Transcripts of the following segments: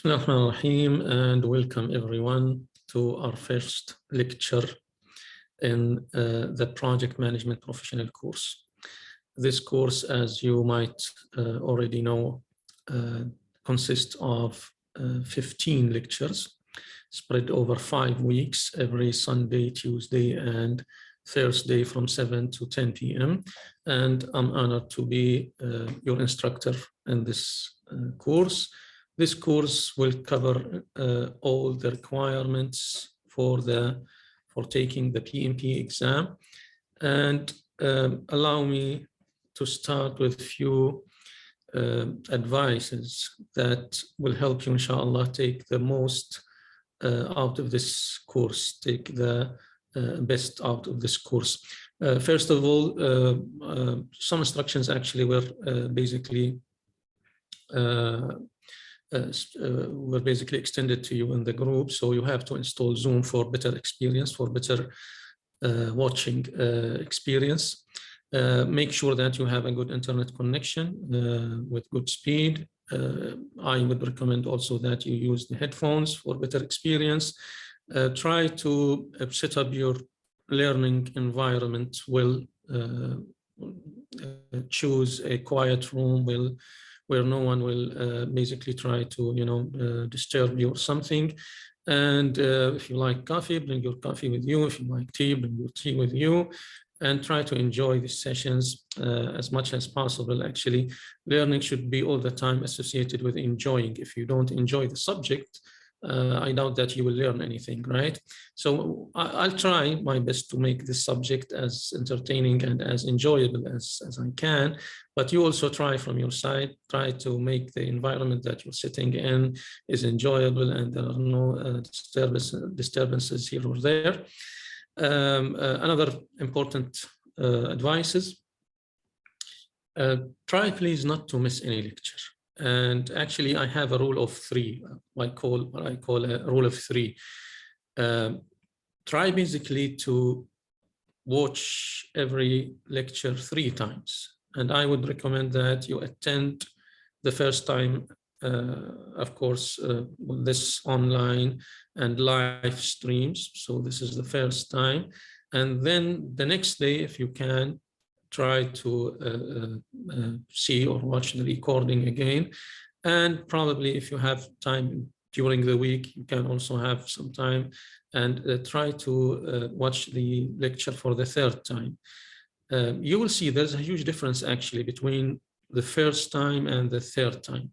Bismillahirrahmanirrahim, and welcome everyone to our first lecture in the Project Management Professional course. This course, as you might already know, consists of 15 lectures spread over 5 weeks, every Sunday, Tuesday, and Thursday from 7 to 10 p.m. And I'm honored to be your instructor in this course. This course will cover all the requirements for taking the PMP exam, and allow me to start with a few advices that will help you, inshallah, take the most out of this course, take the best out of this course. First of all, some instructions actually were basically extended to you in the group, so you have to install Zoom for better experience, for better watching experience. Make sure that you have a good internet connection with good speed. I would recommend also that you use the headphones for better experience. Try to set up your learning environment well. Choose a quiet room where no one will basically try to, disturb you or something. And if you like coffee, bring your coffee with you. If you like tea, bring your tea with you. And try to enjoy these sessions as much as possible. Actually, learning should be all the time associated with enjoying. If you don't enjoy the subject, I doubt that you will learn anything, right? So I'll try my best to make this subject as entertaining and as enjoyable as I can, but you also try from your side, try to make the environment that you're sitting in is enjoyable and there are no disturbances here or there. Another important advice is try please not to miss any lecture. And actually, I have a rule of 3. What I call a rule of 3. Try basically to watch every lecture 3 times. And I would recommend that you attend the first time, of course, this online and live streams. So this is the first time. And then the next day, if you can, try to see or watch the recording again. And probably if you have time during the week, you can also have some time and try to watch the lecture for the 3rd time. You will see there's a huge difference actually between the first time and the 3rd time.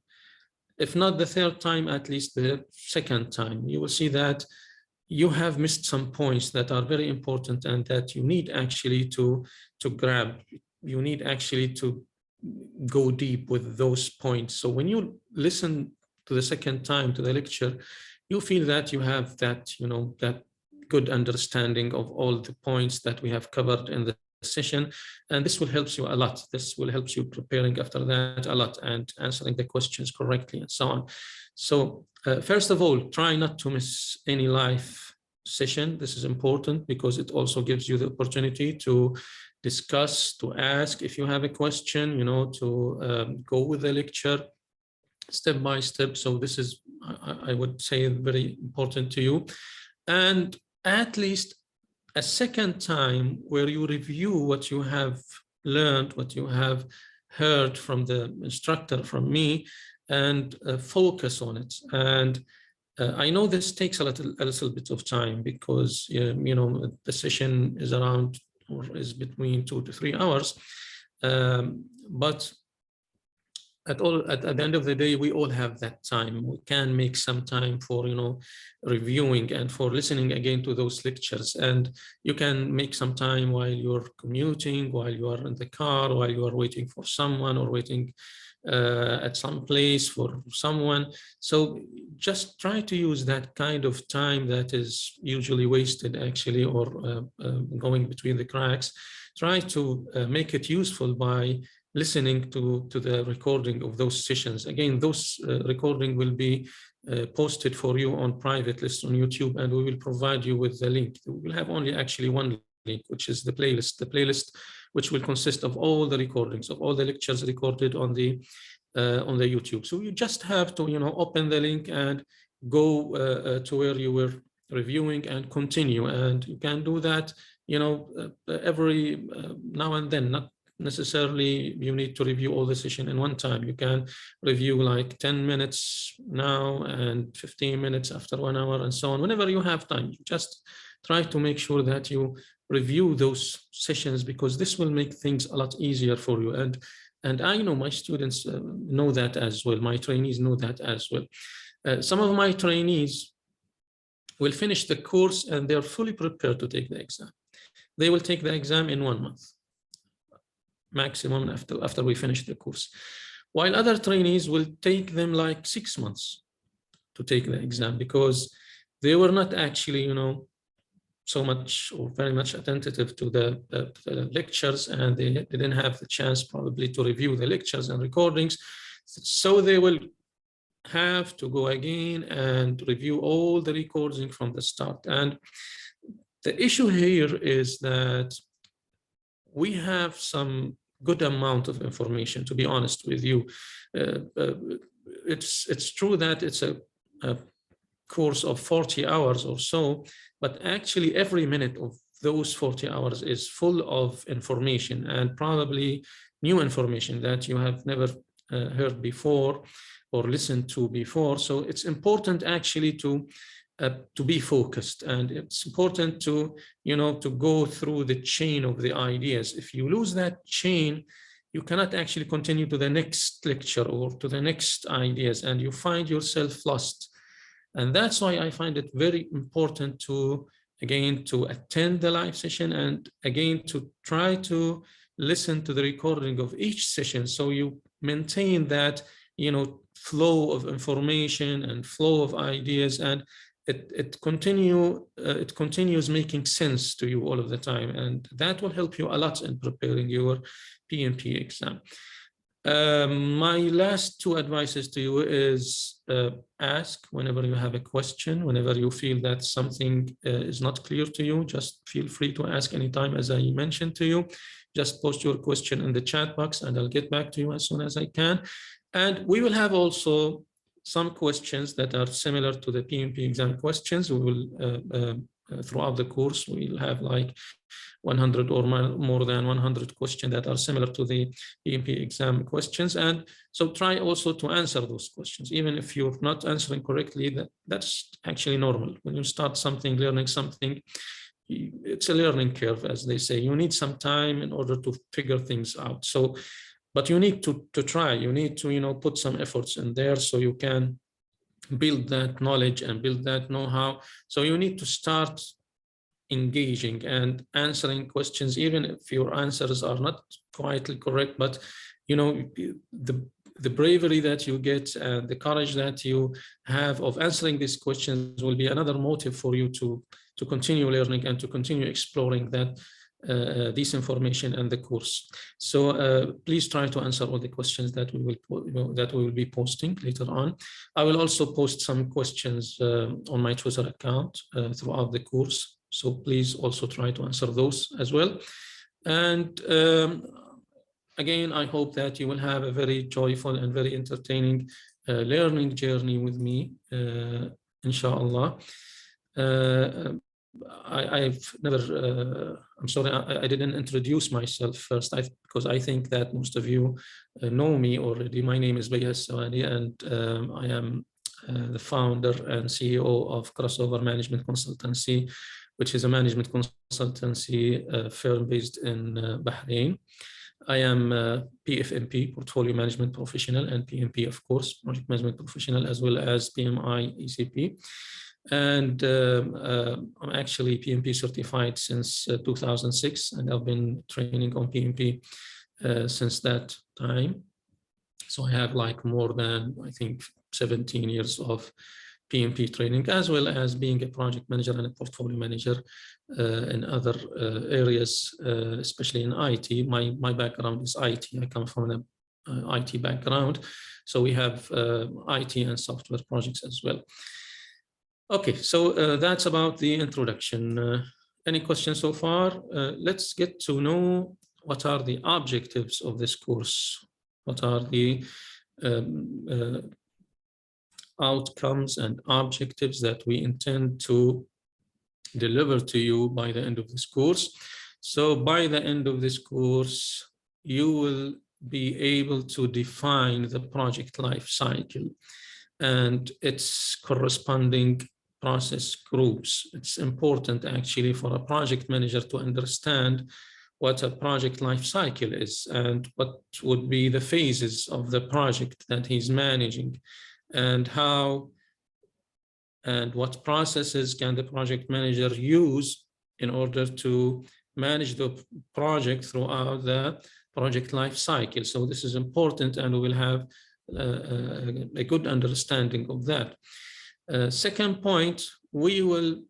If not the 3rd time, at least the 2nd time. You will see that you have missed some points that are very important and that you need actually to grab. You need actually to go deep with those points. So when you listen to the 2nd time to the lecture, you feel that you have that, that good understanding of all the points that we have covered in the session, and this will help you a lot. This will help you preparing after that a lot and answering the questions correctly and so on. So first of all, try not to miss any live session. This is important because it also gives you the opportunity to discuss, to ask if you have a question, to go with the lecture step by step. So this is, I would say, very important to you. And at least a 2nd time where you review what you have learned, what you have heard from the instructor, from me, and focus on it. And I know this takes a little bit of time because, the session is around or is between 2 to 3 hours. But at the end of the day, we all have that time. We can make some time for, reviewing and for listening again to those lectures. And you can make some time while you're commuting, while you are in the car, while you are waiting for someone or waiting at some place for someone. So just try to use that kind of time that is usually wasted actually, or going between the cracks. Try to make it useful by listening to the recording of those sessions. Again, those recording will be posted for you on private list on YouTube, and we will provide you with the link. We will have only actually one link, which is the playlist which will consist of all the recordings of all the lectures recorded on the on the YouTube. So you just have to, open the link and go to where you were reviewing and continue. And you can do that, every now and then. Not necessarily you need to review all the session in one time. You can review like 10 minutes now and 15 minutes after 1 hour and so on. Whenever you have time, you just try to make sure that you review those sessions, because this will make things a lot easier for you. And I know my students know that as well. My trainees know that as well. Some of my trainees will finish the course and they're fully prepared to take the exam. They will take the exam in 1 month, maximum, after we finish the course. While other trainees will take them like 6 months to take the exam, because they were not actually, so much or very much attentive to the lectures, and they didn't have the chance probably to review the lectures and recordings. So they will have to go again and review all the recording from the start. And the issue here is that we have some good amount of information, to be honest with you. It's true that it's a course of 40 hours or so, but actually every minute of those 40 hours is full of information, and probably new information that you have never heard before or listened to before. So it's important actually to be focused, and it's important to go through the chain of the ideas. If you lose that chain, you cannot actually continue to the next lecture or to the next ideas, and you find yourself lost. And that's why I find it very important to attend the live session, and again to try to listen to the recording of each session, so you maintain that flow of information and flow of ideas, and it continues making sense to you all of the time, and that will help you a lot in preparing your PMP exam. My last two advices to you is ask whenever you have a question. Whenever you feel that something is not clear to you, just feel free to ask anytime. As I mentioned to you, just post your question in the chat box and I'll get back to you as soon as I can. And we will have also some questions that are similar to the PMP exam questions. We will, throughout the course, we'll have like 100 or more than 100 questions that are similar to the PMP exam questions. And so try also to answer those questions. Even if you're not answering correctly, that's actually normal. When you start something, learning something, it's a learning curve, as they say. You need some time in order to figure things out. So, but you need to try, you need to, put some efforts in there so you can build that knowledge and build that know-how. So you need to start engaging and answering questions, even if your answers are not quite correct, but the bravery that you get and the courage that you have of answering these questions will be another motive for you to continue learning and to continue exploring that this information and the course. So please try to answer all the questions that we will be posting later on. I will also post some questions on my Twitter account throughout the course. So please also try to answer those as well. And again, I hope that you will have a very joyful and very entertaining learning journey with me, inshallah. I've never, I'm sorry, I didn't introduce myself first, because I think that most of you know me already. My name is Bayhas Sawady, and I am the founder and CEO of Crossover Management Consultancy, which is a management consultancy firm based in Bahrain. I am a PFMP, Portfolio Management Professional, and PMP, of course, Project Management Professional, as well as PMI ECP. And I'm actually PMP certified since 2006, and I've been training on PMP since that time. So I have like more than, I think, 17 years of PMP training, as well as being a project manager and a portfolio manager in other areas, especially in IT. My background is IT. I come from an IT background. So we have IT and software projects as well. Okay, so that's about the introduction. Any questions so far? Let's get to know what are the objectives of this course. What are the outcomes and objectives that we intend to deliver to you by the end of this course. So by the end of this course, you will be able to define the project life cycle and its corresponding process groups. It's important actually for a project manager to understand what a project life cycle is and what would be the phases of the project that he's managing, and how and what processes can the project manager use in order to manage the project throughout the project life cycle. So this is important, and we will have a good understanding of that. Second point, we will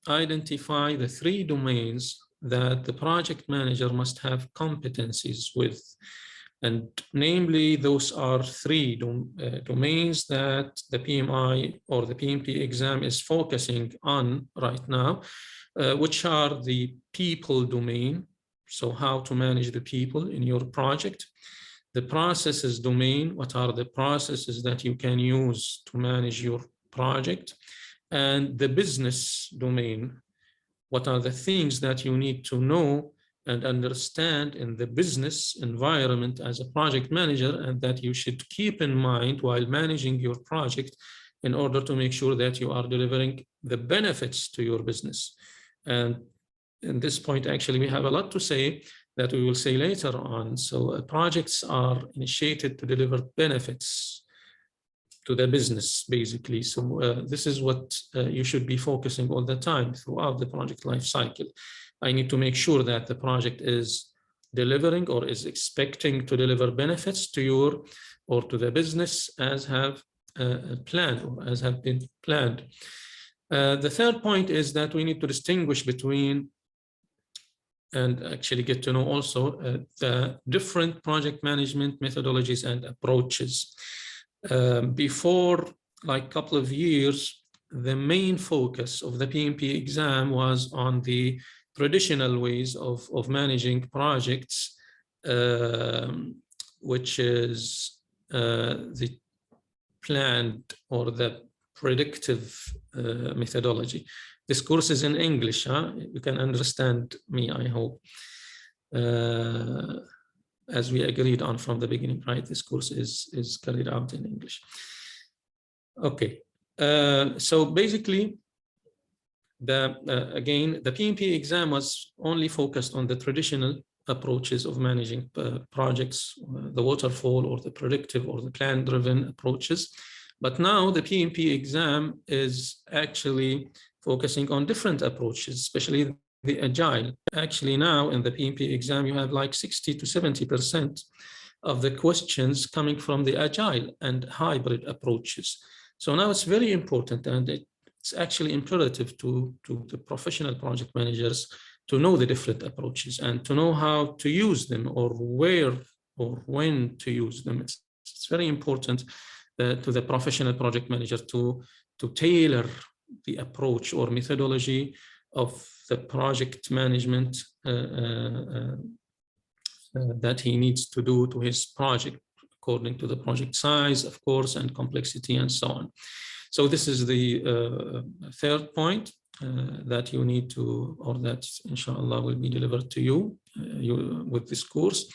identify the 3 domains that the project manager must have competencies with. And namely, those are 3 domains that the PMI or the PMP exam is focusing on right now, which are the people domain, so how to manage the people in your project; the processes domain, what are the processes that you can use to manage your project; and the business domain, what are the things that you need to know and understand in the business environment as a project manager, and that you should keep in mind while managing your project in order to make sure that you are delivering the benefits to your business. And in this point, actually, we have a lot to say that we will say later on. So projects are initiated to deliver benefits to the business, basically. So this is what you should be focusing all the time throughout the project life cycle. I need to make sure that the project is delivering or is expecting to deliver benefits to your or to the business as have planned or as have been planned. The third point is that we need to distinguish between and actually get to know also the different project management methodologies and approaches. Before like a couple of years, the main focus of the PMP exam was on the traditional ways of managing projects, which is the planned or the predictive methodology. This course is in English, huh? You can understand me, I hope. As we agreed on from the beginning, right? This course is carried out in English. Okay, so basically, again, the PMP exam was only focused on the traditional approaches of managing projects, the waterfall or the predictive or the plan-driven approaches. But now the PMP exam is actually focusing on different approaches, especially the agile. Actually now in the PMP exam, you have like 60 to 70% of the questions coming from the agile and hybrid approaches. So now it's very important, and it's actually imperative to the professional project managers to know the different approaches and to know how to use them or where or when to use them. It's very important to the professional project manager to tailor the approach or methodology of the project management that he needs to do to his project according to the project size, of course, and complexity and so on. So this is the third point that you need to, or that inshallah will be delivered to you, with this course.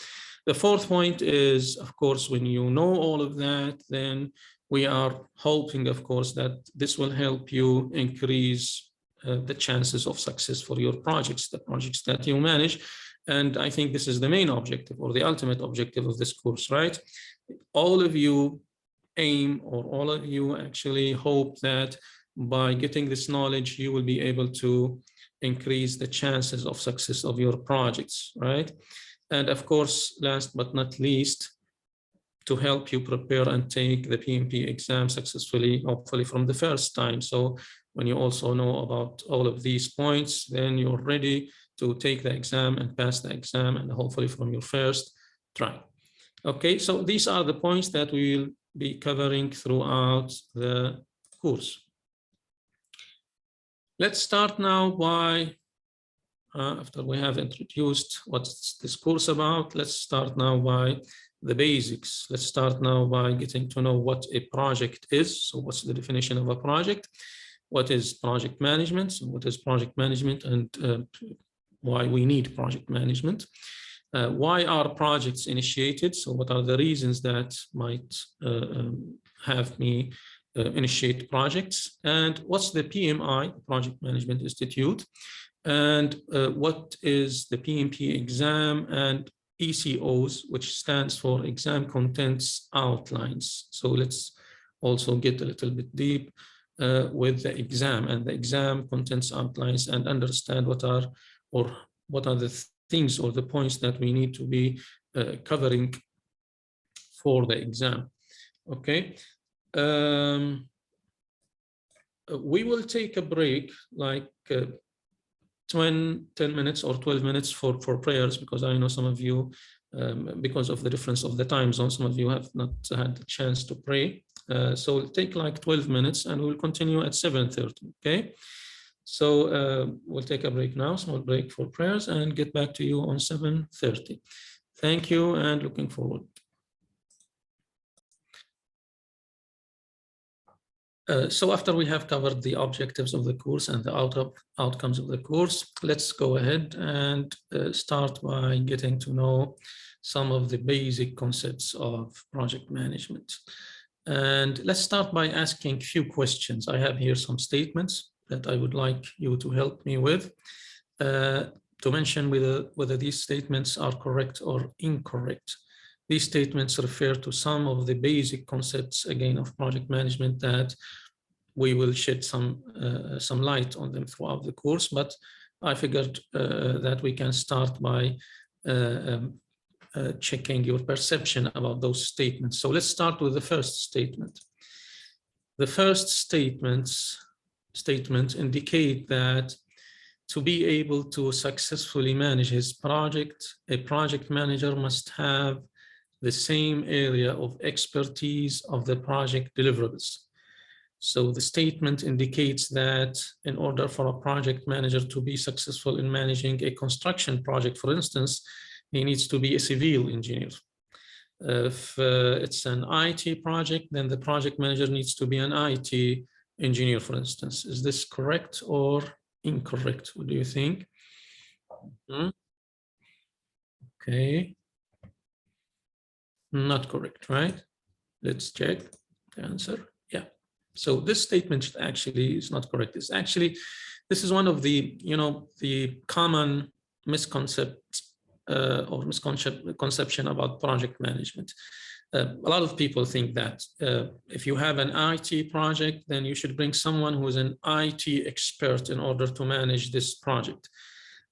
The fourth point is, of course, when you know all of that, then we are hoping, of course, that this will help you increase the chances of success for your projects, the projects that you manage. And I think this is the main objective or the ultimate objective of this course, right? All of you aim, or all of you actually hope that by getting this knowledge, you will be able to increase the chances of success of your projects, right? And of course, last but not least, to help you prepare and take the PMP exam successfully, hopefully from the first time. So when you also know about all of these points, then you're ready to take the exam and pass the exam, and hopefully from your first try. Okay, so these are the points that we will be covering throughout the course. Let's start now by after we have introduced what's this course about, let's start now by the basics. Let's start now by getting to know what a project is. So what's the definition of a project? What is project management? So what is project management, and why we need project management? Why are projects initiated? So what are the reasons that might have me initiate projects? And what's the PMI, Project Management Institute? And what is the PMP exam and ECOs, which stands for Exam Contents Outlines. So let's also get a little bit deep with the exam and the exam contents outlines, and understand what are the things or the points that we need to be covering for the exam. Okay. We will take a break, like 10 minutes or 12 minutes for prayers, because I know some of you, because of the difference of the time zone, some of you have not had the chance to pray. So it'll take like 12 minutes and we'll continue at 7:30, okay? So we'll take a break now, small break for prayers, and get back to you on 7:30. Thank you and looking forward. So after we have covered the objectives of the course and the outcomes of the course, let's go ahead and start by getting to know some of the basic concepts of project management. And let's start by asking a few questions. I have here some statements that I would like you to help me with, to mention whether these statements are correct or incorrect. These statements refer to some of the basic concepts, again, of project management that we will shed some light on them throughout the course, but I figured that we can start by checking your perception about those statements. So let's start with the first statement. The first statement indicate that to be able to successfully manage his project, a project manager must have the same area of expertise of the project deliverables. So the statement indicates that in order for a project manager to be successful in managing a construction project, for instance, he needs to be a civil engineer. If it's an IT project, then the project manager needs to be an IT engineer, for instance. Is this correct or incorrect? What do you think? Okay. Not correct, right? Let's check the answer. Yeah. So this statement actually is not correct. It's actually, this is one of the, the common misconceptions or misconception about project management. A lot of people think that if you have an IT project, then you should bring someone who is an IT expert in order to manage this project.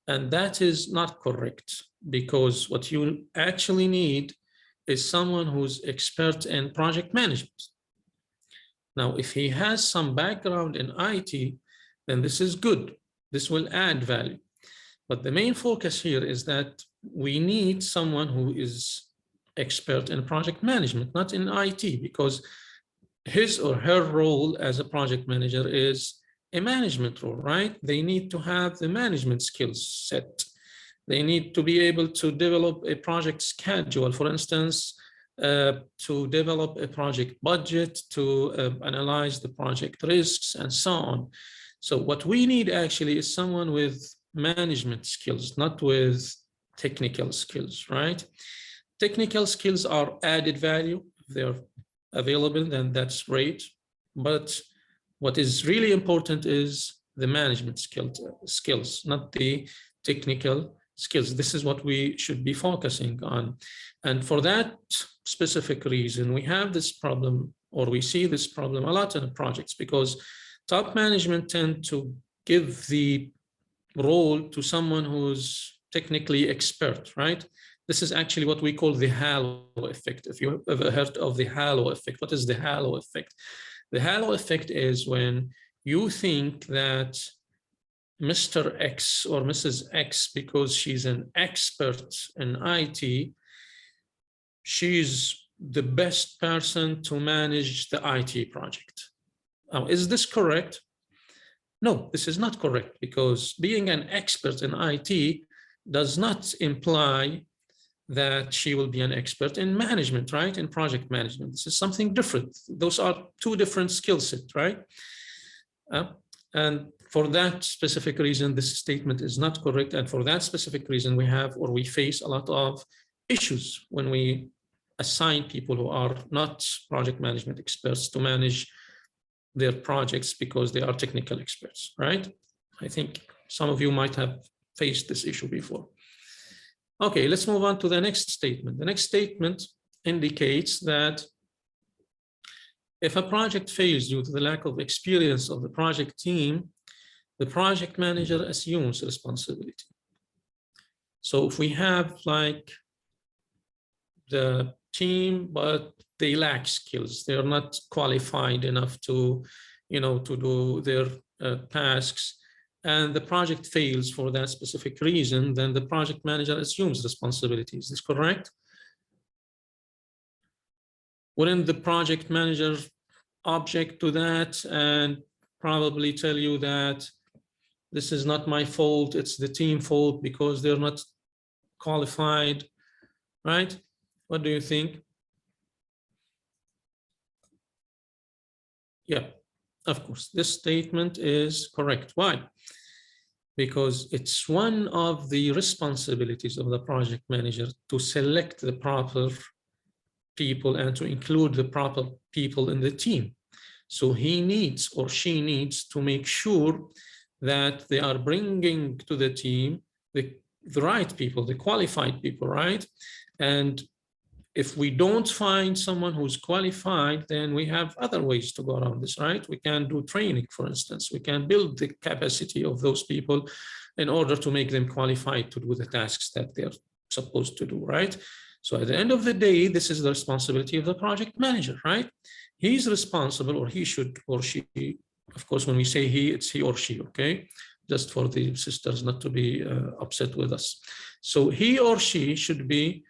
And that is not correct, because what you actually need is someone who's expert in project management. Now, if he has some background in IT, then this is good. This will add value. But the main focus here is that we need someone who is expert in project management, not in IT, because his or her role as a project manager is a management role, right? They need to have the management skills set. They need to be able to develop a project schedule, for instance, to develop a project budget, to analyze the project risks, and so on. So what we need actually is someone with management skills, not with technical skills, right? Technical skills are added value. If they're available, then that's great. But what is really important is the management skills, not the technical skills. This is what we should be focusing on. And for that specific reason, we have this problem, or we see this problem a lot in projects, because top management tend to give the role to someone who's technically expert, right? This is actually what we call the halo effect. If you've ever heard of the halo effect, what is the halo effect? The halo effect is when you think that Mr. X or Mrs. X, because she's an expert in IT, she's the best person to manage the IT project. Now, is this correct? No, this is not correct, because being an expert in IT does not imply that she will be an expert in management, right? In project management. This is something different. Those are two different skill sets, right? And for that specific reason, this statement is not correct. And for that specific reason, we face a lot of issues when we assign people who are not project management experts to manage their projects because they are technical experts, right? I think some of you might have faced this issue before. Okay, let's move on to the next statement. The next statement indicates that if a project fails due to the lack of experience of the project team, the project manager assumes responsibility. So if we have like the team, but they lack skills, they're not qualified enough to, to do their tasks, and the project fails for that specific reason, then the project manager assumes responsibility. Is this correct? Wouldn't the project manager object to that and probably tell you that this is not my fault, it's the team fault because they're not qualified, right? What do you think? Yeah, of course, this statement is correct. Why? Because it's one of the responsibilities of the project manager to select the proper people and to include the proper people in the team. So he needs or she needs to make sure that they are bringing to the team the right people, the qualified people, right? And if we don't find someone who's qualified, then we have other ways to go around this, right? We can do training, for instance. We can build the capacity of those people in order to make them qualified to do the tasks that they're supposed to do, right? So at the end of the day, this is the responsibility of the project manager, right? He's responsible, or he should, or she, of course, when we say he, it's he or she, okay? Just for the sisters not to be upset with us. So he or she should be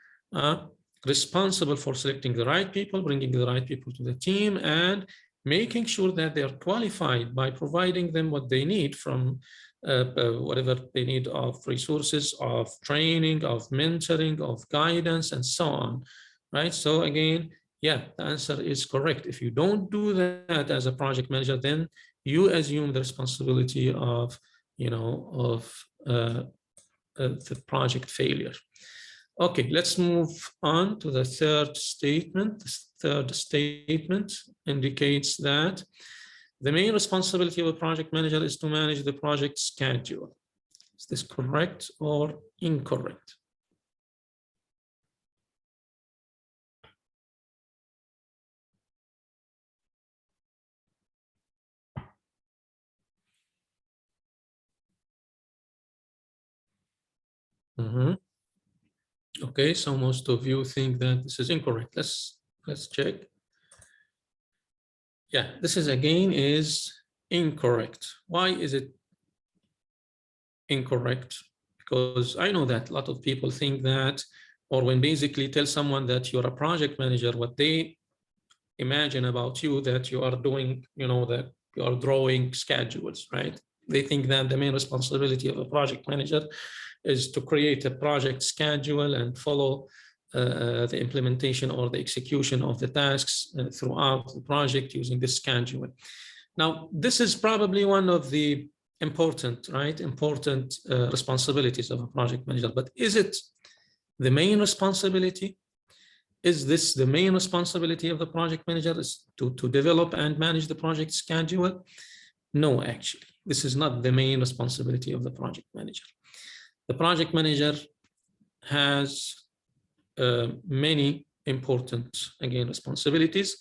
responsible for selecting the right people, bringing the right people to the team, and making sure that they are qualified by providing them what they need from whatever they need of resources, of training, of mentoring, of guidance, and so on, right? So again, yeah, the answer is correct. If you don't do that as a project manager, then you assume the responsibility of, the project failure. Okay, let's move on to the third statement. The third statement indicates that the main responsibility of a project manager is to manage the project schedule. Is this correct or incorrect? Okay, so most of you think that this is incorrect. Let's check. Yeah, this is again is incorrect. Why is it incorrect? Because I know that a lot of people think that, or when basically tell someone that you're a project manager, what they imagine about you that you are doing, that you are drawing schedules, right? They think that the main responsibility of a project manager is to create a project schedule and follow the implementation or the execution of the tasks throughout the project using this schedule. Now, this is probably one of the important responsibilities of a project manager, but is it the main responsibility? Is this the main responsibility of the project manager, is to develop and manage the project schedule? No, actually, this is not the main responsibility of the project manager. The project manager has many important, again, responsibilities,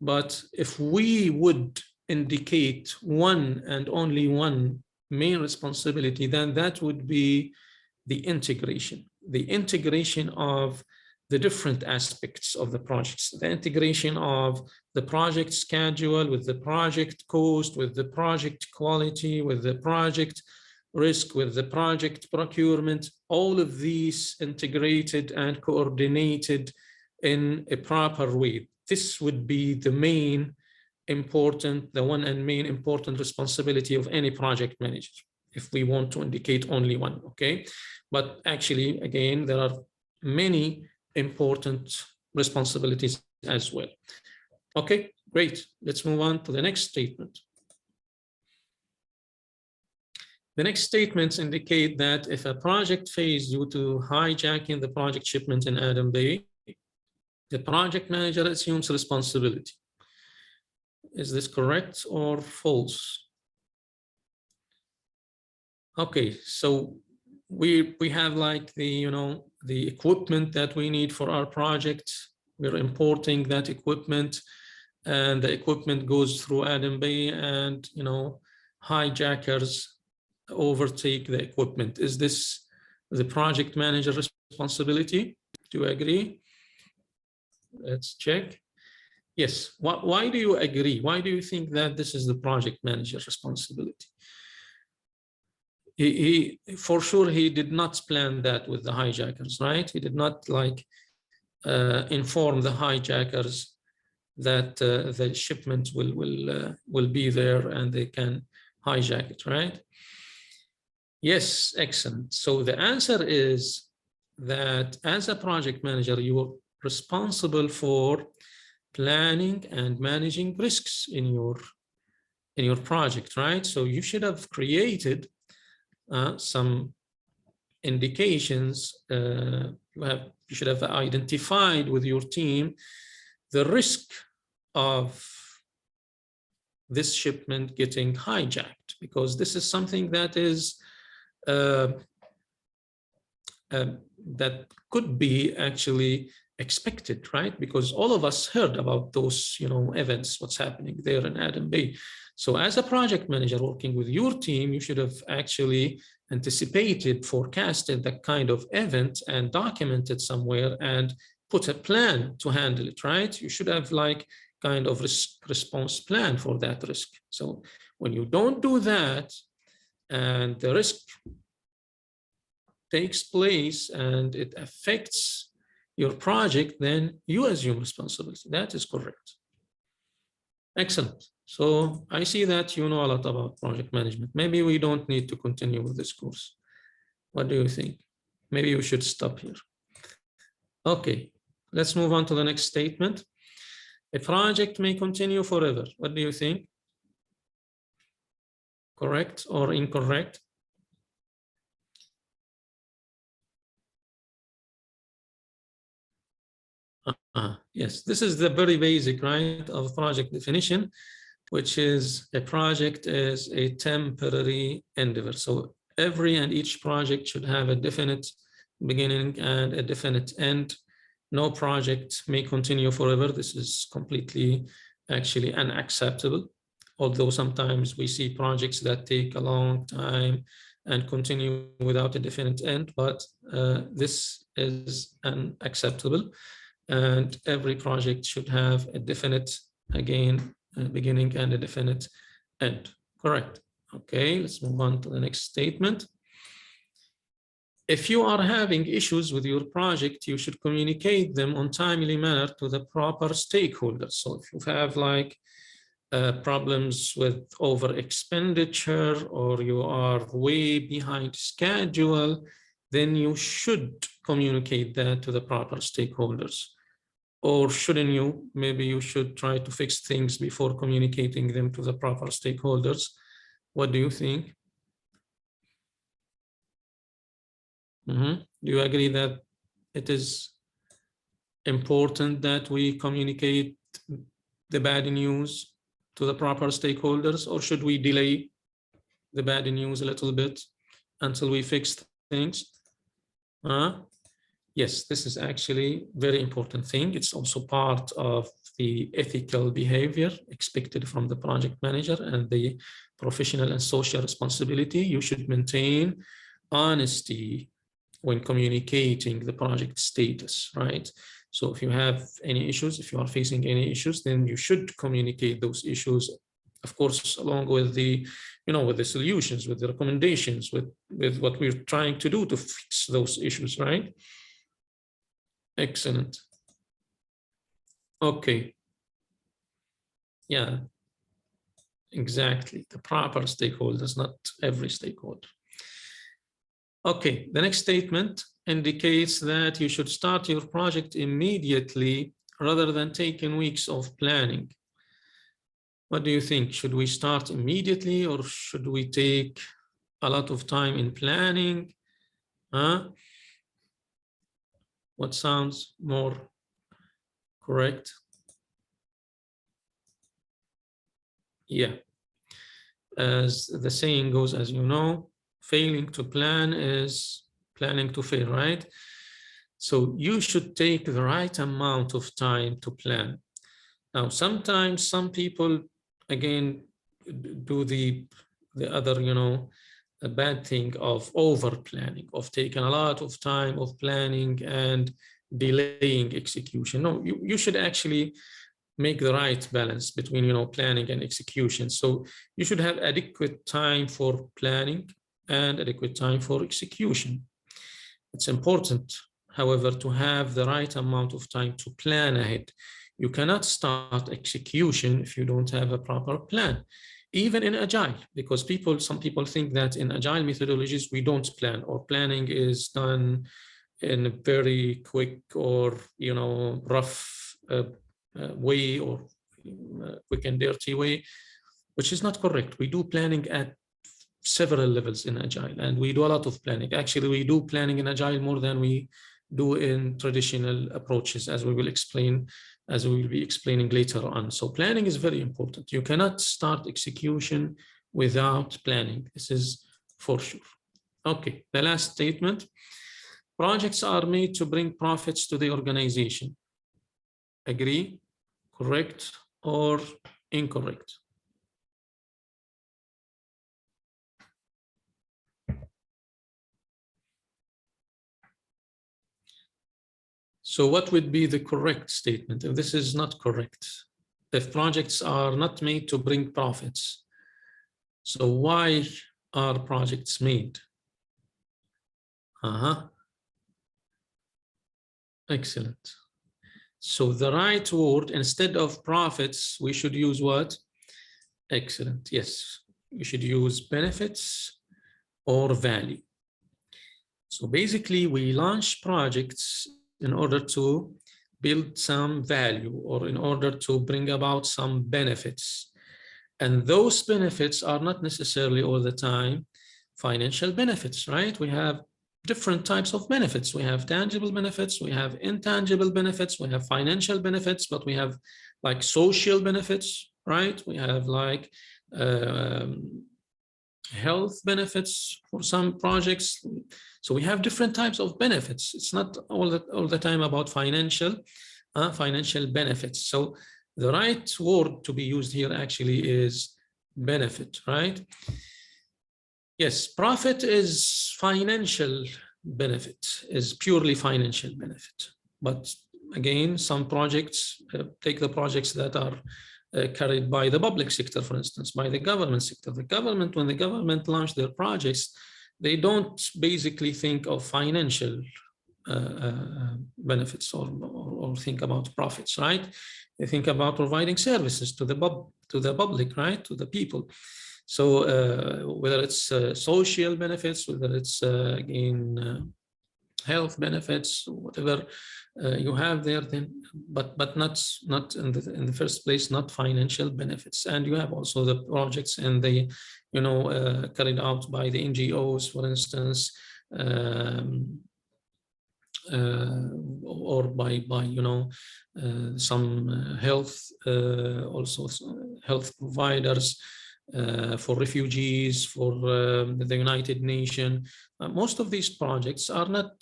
but if we would indicate one and only one main responsibility, then that would be the integration of the different aspects of the projects, the integration of the project schedule with the project cost, with the project quality, with the project risk, with the project procurement, all of these integrated and coordinated in a proper way. This would be the main the one and main important responsibility of any project manager, if we want to indicate only one, okay? But actually, again, there are many important responsibilities as well. Okay, great. Let's move on to the next statement. The next statements indicate that if a project fails due to hijacking the project shipment in Adam Bay, the project manager assumes responsibility. Is this correct or false? Okay, so we have like the the equipment that we need for our project. We're importing that equipment, and the equipment goes through Adam Bay, and hijackers overtake the equipment. Is this the project manager responsibility? Do you agree? Let's check. Yes. Why do you agree? Why do you think that this is the project manager's responsibility? He for sure he did not plan that with the hijackers, right? He did not like inform the hijackers that the shipment will be there and they can hijack it, right? Yes, excellent. So the answer is that as a project manager, you are responsible for planning and managing risks in your project, right? So you should have created some indications. You should have identified with your team the risk of this shipment getting hijacked, because this is something that is that could be actually expected, right? Because all of us heard about those, events, what's happening there in Adam Bay. So as a project manager working with your team, you should have actually anticipated, forecasted that kind of event and documented somewhere and put a plan to handle it, right? You should have like kind of response plan for that risk. So when you don't do that and the risk takes place and it affects your project, then you assume responsibility. That is correct. Excellent. So I see that you know a lot about project management. Maybe we don't need to continue with this course. What do you think? Maybe we should stop here. Okay, let's move on to the next statement. A project may continue forever. What do you think? Correct or incorrect? Yes, this is the very basic, right, of project definition, which is a project is a temporary endeavor. So every and each project should have a definite beginning and a definite end. No project may continue forever. This is completely actually unacceptable. Although sometimes we see projects that take a long time and continue without a definite end, but this is unacceptable. And every project should have a definite, again, beginning and a definite end. Correct. Okay, let's move on to the next statement. If you are having issues with your project, you should communicate them on timely manner to the proper stakeholders. So if you have like problems with over expenditure or you are way behind schedule, then you should communicate that to the proper stakeholders. Or shouldn't you? Maybe you should try to fix things before communicating them to the proper stakeholders. What do you think? Do you agree that it is important that we communicate the bad news to the proper stakeholders, or should we delay the bad news a little bit until we fix things? Yes, this is actually a very important thing. It's also part of the ethical behavior expected from the project manager and the professional and social responsibility. You should maintain honesty when communicating the project status, right? So if you have any issues, if you are facing any issues, then you should communicate those issues, of course, along with the, with the solutions, with the recommendations, with what we're trying to do to fix those issues, right? Excellent. Okay. Yeah, Exactly, the proper stakeholders, not every stakeholder. Okay, the next statement indicates that you should start your project immediately rather than taking weeks of planning. What do you think? Should we start immediately or should we take a lot of time in planning? Huh? What sounds more correct? Yeah, as the saying goes, as you know, failing to plan is planning to fail, right? So you should take the right amount of time to plan. Now, sometimes some people, again, do the other, a bad thing of over planning, of taking a lot of time of planning and delaying execution. No, you should actually make the right balance between planning and execution. So you should have adequate time for planning and adequate time for execution. It's important, however, to have the right amount of time to plan ahead. You cannot start execution if you don't have a proper plan, even in Agile, because some people think that in Agile methodologies, we don't plan, or planning is done in a very quick or, rough way, or quick and dirty way, which is not correct. We do planning at several levels in Agile, and we do a lot of planning. Actually, we do planning in Agile more than we do in traditional approaches, as we will be explaining later on. So planning is very important. You cannot start execution without planning. This is for sure. Okay, the last statement. Projects are made to bring profits to the organization. Agree, correct, or incorrect? So what would be the correct statement if this is not correct? If projects are not made to bring profits, so why are projects made? Excellent. So the right word, instead of profits, we should use what? Excellent, yes. We should use benefits or value. So basically, we launch projects in order to build some value, or in order to bring about some benefits. And those benefits are not necessarily all the time financial benefits, right? We have different types of benefits. We have tangible benefits, we have intangible benefits, we have financial benefits, but we have like social benefits, right? We have like health benefits for some projects. So we have different types of benefits. It's not all the time about financial benefits. So the right word to be used here actually is benefit, right? Yes, profit is financial benefit, is purely financial benefit. But again, some projects, take the projects that are carried by the public sector, for instance, by the government sector. The government, when the government launched their projects, they don't basically think of financial benefits or think about profits, right? They think about providing services to the public, right, to the people. So whether it's social benefits, whether it's again health benefits, whatever you have there, then but not in the first place, not financial benefits. And you have also the projects and the carried out by the NGOs, for instance, or by some health also health providers for refugees, for the United Nations. Most of these projects are not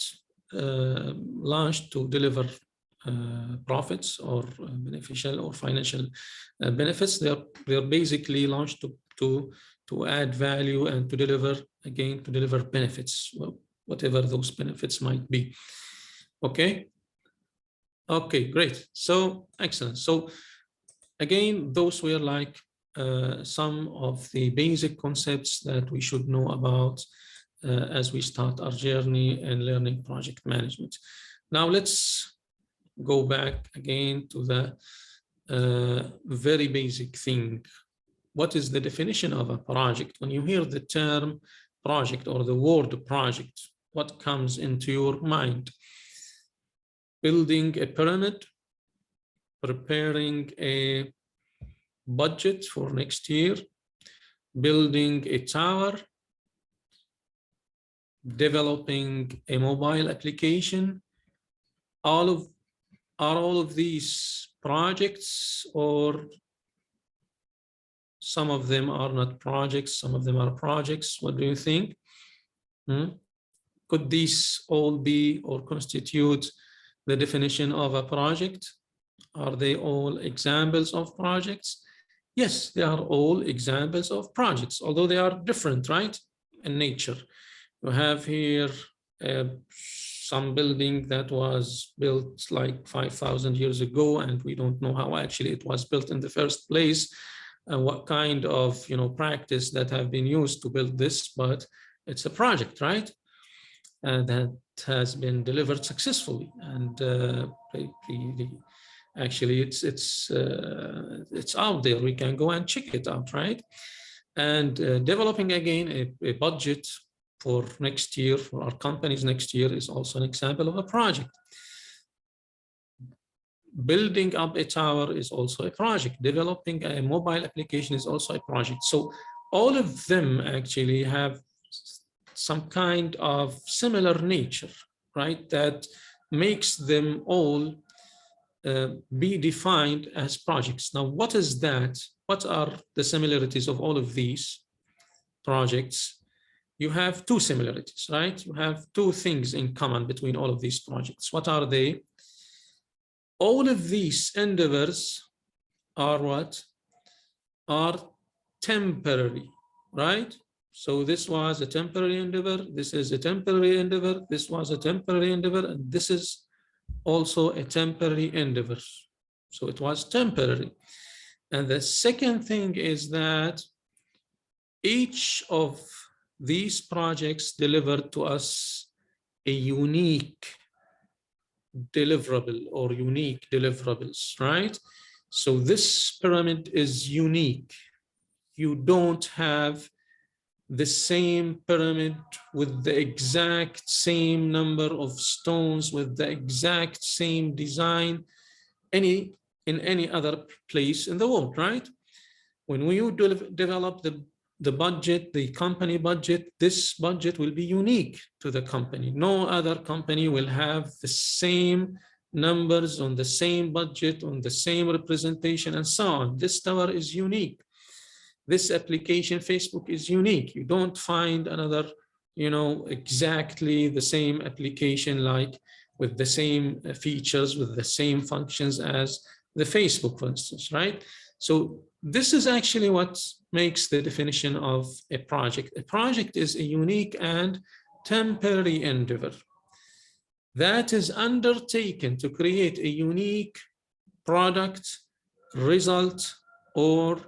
launched to deliver profits or beneficial or financial benefits. They are basically launched to add value and to deliver benefits, whatever those benefits might be. Okay, great. So excellent. So again, those were like some of the basic concepts that we should know about as we start our journey in learning project management. Now let's go back again to the very basic thing what is the definition of a project? When you hear the term project or the word project, what comes into your mind? Building a pyramid, preparing a budget for next year, building a tower, developing a mobile application. Are all of these projects, or some of them are not projects, some of them are projects? What do you think? Could these all be or constitute the definition of a project? Are they all examples of projects? Yes, they are all examples of projects, although they are different, right, in nature. You have here some building that was built like 5,000 years ago, and we don't know how actually it was built in the first place, and what kind of practice that have been used to build this, but it's a project, right? And that has been delivered successfully, and actually it's out there. We can go and check it out, right? And developing again a budget for next year, for our companies next year, is also an example of a project. Building up a tower is also a project. Developing a mobile application is also a project. So all of them actually have some kind of similar nature, right, that makes them all be defined as projects. Now, what is that? What are the similarities of all of these projects? You have two similarities, right? You have two things in common between all of these projects. What are they? All of these endeavors are what? Are temporary, right? So this was a temporary endeavor, this is a temporary endeavor, this was a temporary endeavor, and this is also a temporary endeavor. So it was temporary. And the second thing is that each of these projects delivered to us a unique deliverable or unique deliverables, right? So this pyramid is unique. You don't have the same pyramid with the exact same number of stones, with the exact same design in any other place in the world, right? When we develop the budget, the company budget, this budget will be unique to the company. No other company will have the same numbers on the same budget, on the same representation, and so on. This tower is unique. This application, Facebook, is unique. You don't find another, exactly the same application, like with the same features, with the same functions as the Facebook, for instance, right? So this is actually what makes the definition of a project. A project is a unique and temporary endeavor that is undertaken to create a unique product, result, or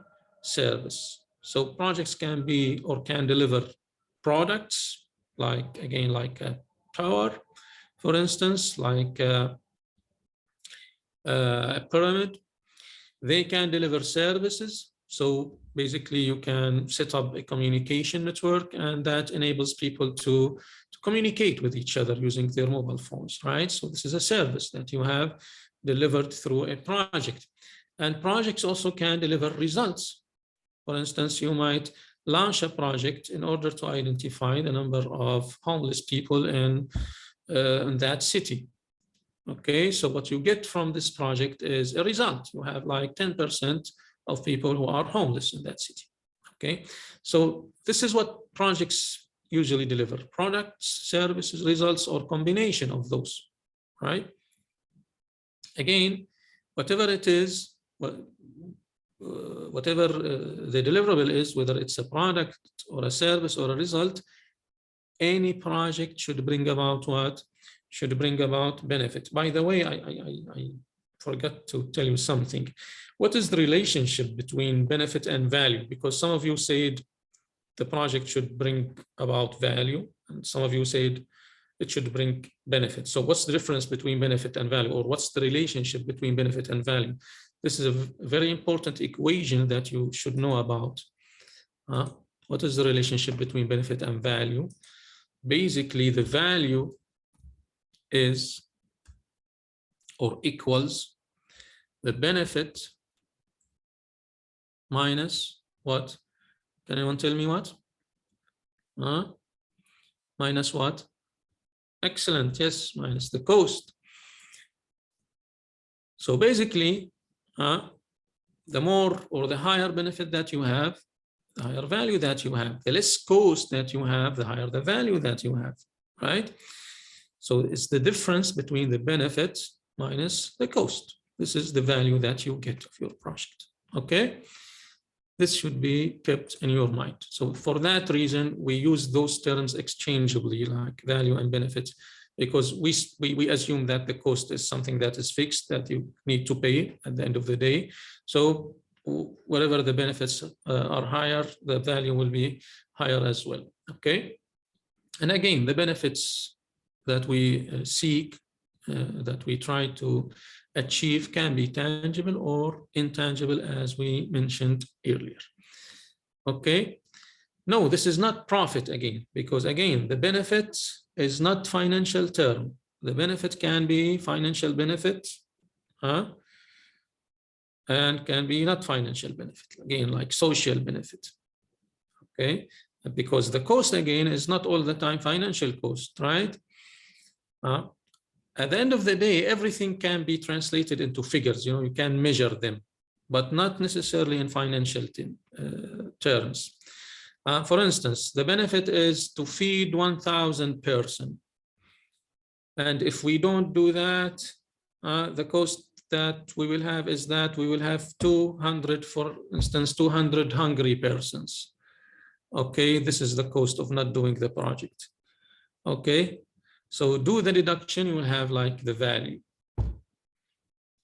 service. So projects can be or can deliver products, like a tower, for instance, like a pyramid. They can deliver services. So basically you can set up a communication network, and that enables people to communicate with each other using their mobile phones, right? So this is a service that you have delivered through a project. And projects also can deliver results. For instance, you might launch a project in order to identify the number of homeless people in that city. Okay, so what you get from this project is a result. You have like 10% of people who are homeless in that city. Okay, so this is what projects usually deliver: products, services, results, or combination of those, right? Again, whatever it is, whatever the deliverable is, whether it's a product or a service or a result, any project should bring about what? Should bring about benefit. By the way, I forgot to tell you something. What is the relationship between benefit and value? Because some of you said the project should bring about value, and some of you said it should bring benefit. So what's the difference between benefit and value, or what's the relationship between benefit and value? this is a very important equation that you should know about. What is the relationship between benefit and value? Basically, the value is or equals the benefit minus what? Can anyone tell me what? Minus what? Excellent, yes, minus the cost. So basically, the more or the higher benefit that you have, the higher value that you have. The less cost that you have, the higher the value that you have, right? So it's the difference between the benefit minus the cost. This is the value that you get of your project, okay? This should be kept in your mind. So for that reason, we use those terms exchangeably, like value and benefits, because we assume that the cost is something that is fixed, that you need to pay at the end of the day. So whatever the benefits are higher, the value will be higher as well, okay? And again, the benefits that we seek, that we try to achieve can be tangible or intangible, as we mentioned earlier, okay? No, this is not profit again, because again, the benefit is not financial term. The benefit can be financial benefit, and can be not financial benefit, again, like social benefit, okay? Because the cost, again, is not all the time financial cost, right? At the end of the day, everything can be translated into figures, you can measure them, but not necessarily in financial terms. For instance, the benefit is to feed 1,000 persons. And if we don't do that, the cost that we will have is that we will have 200, for instance, 200 hungry persons. Okay, this is the cost of not doing the project. Okay, so do the deduction, you will have like the value.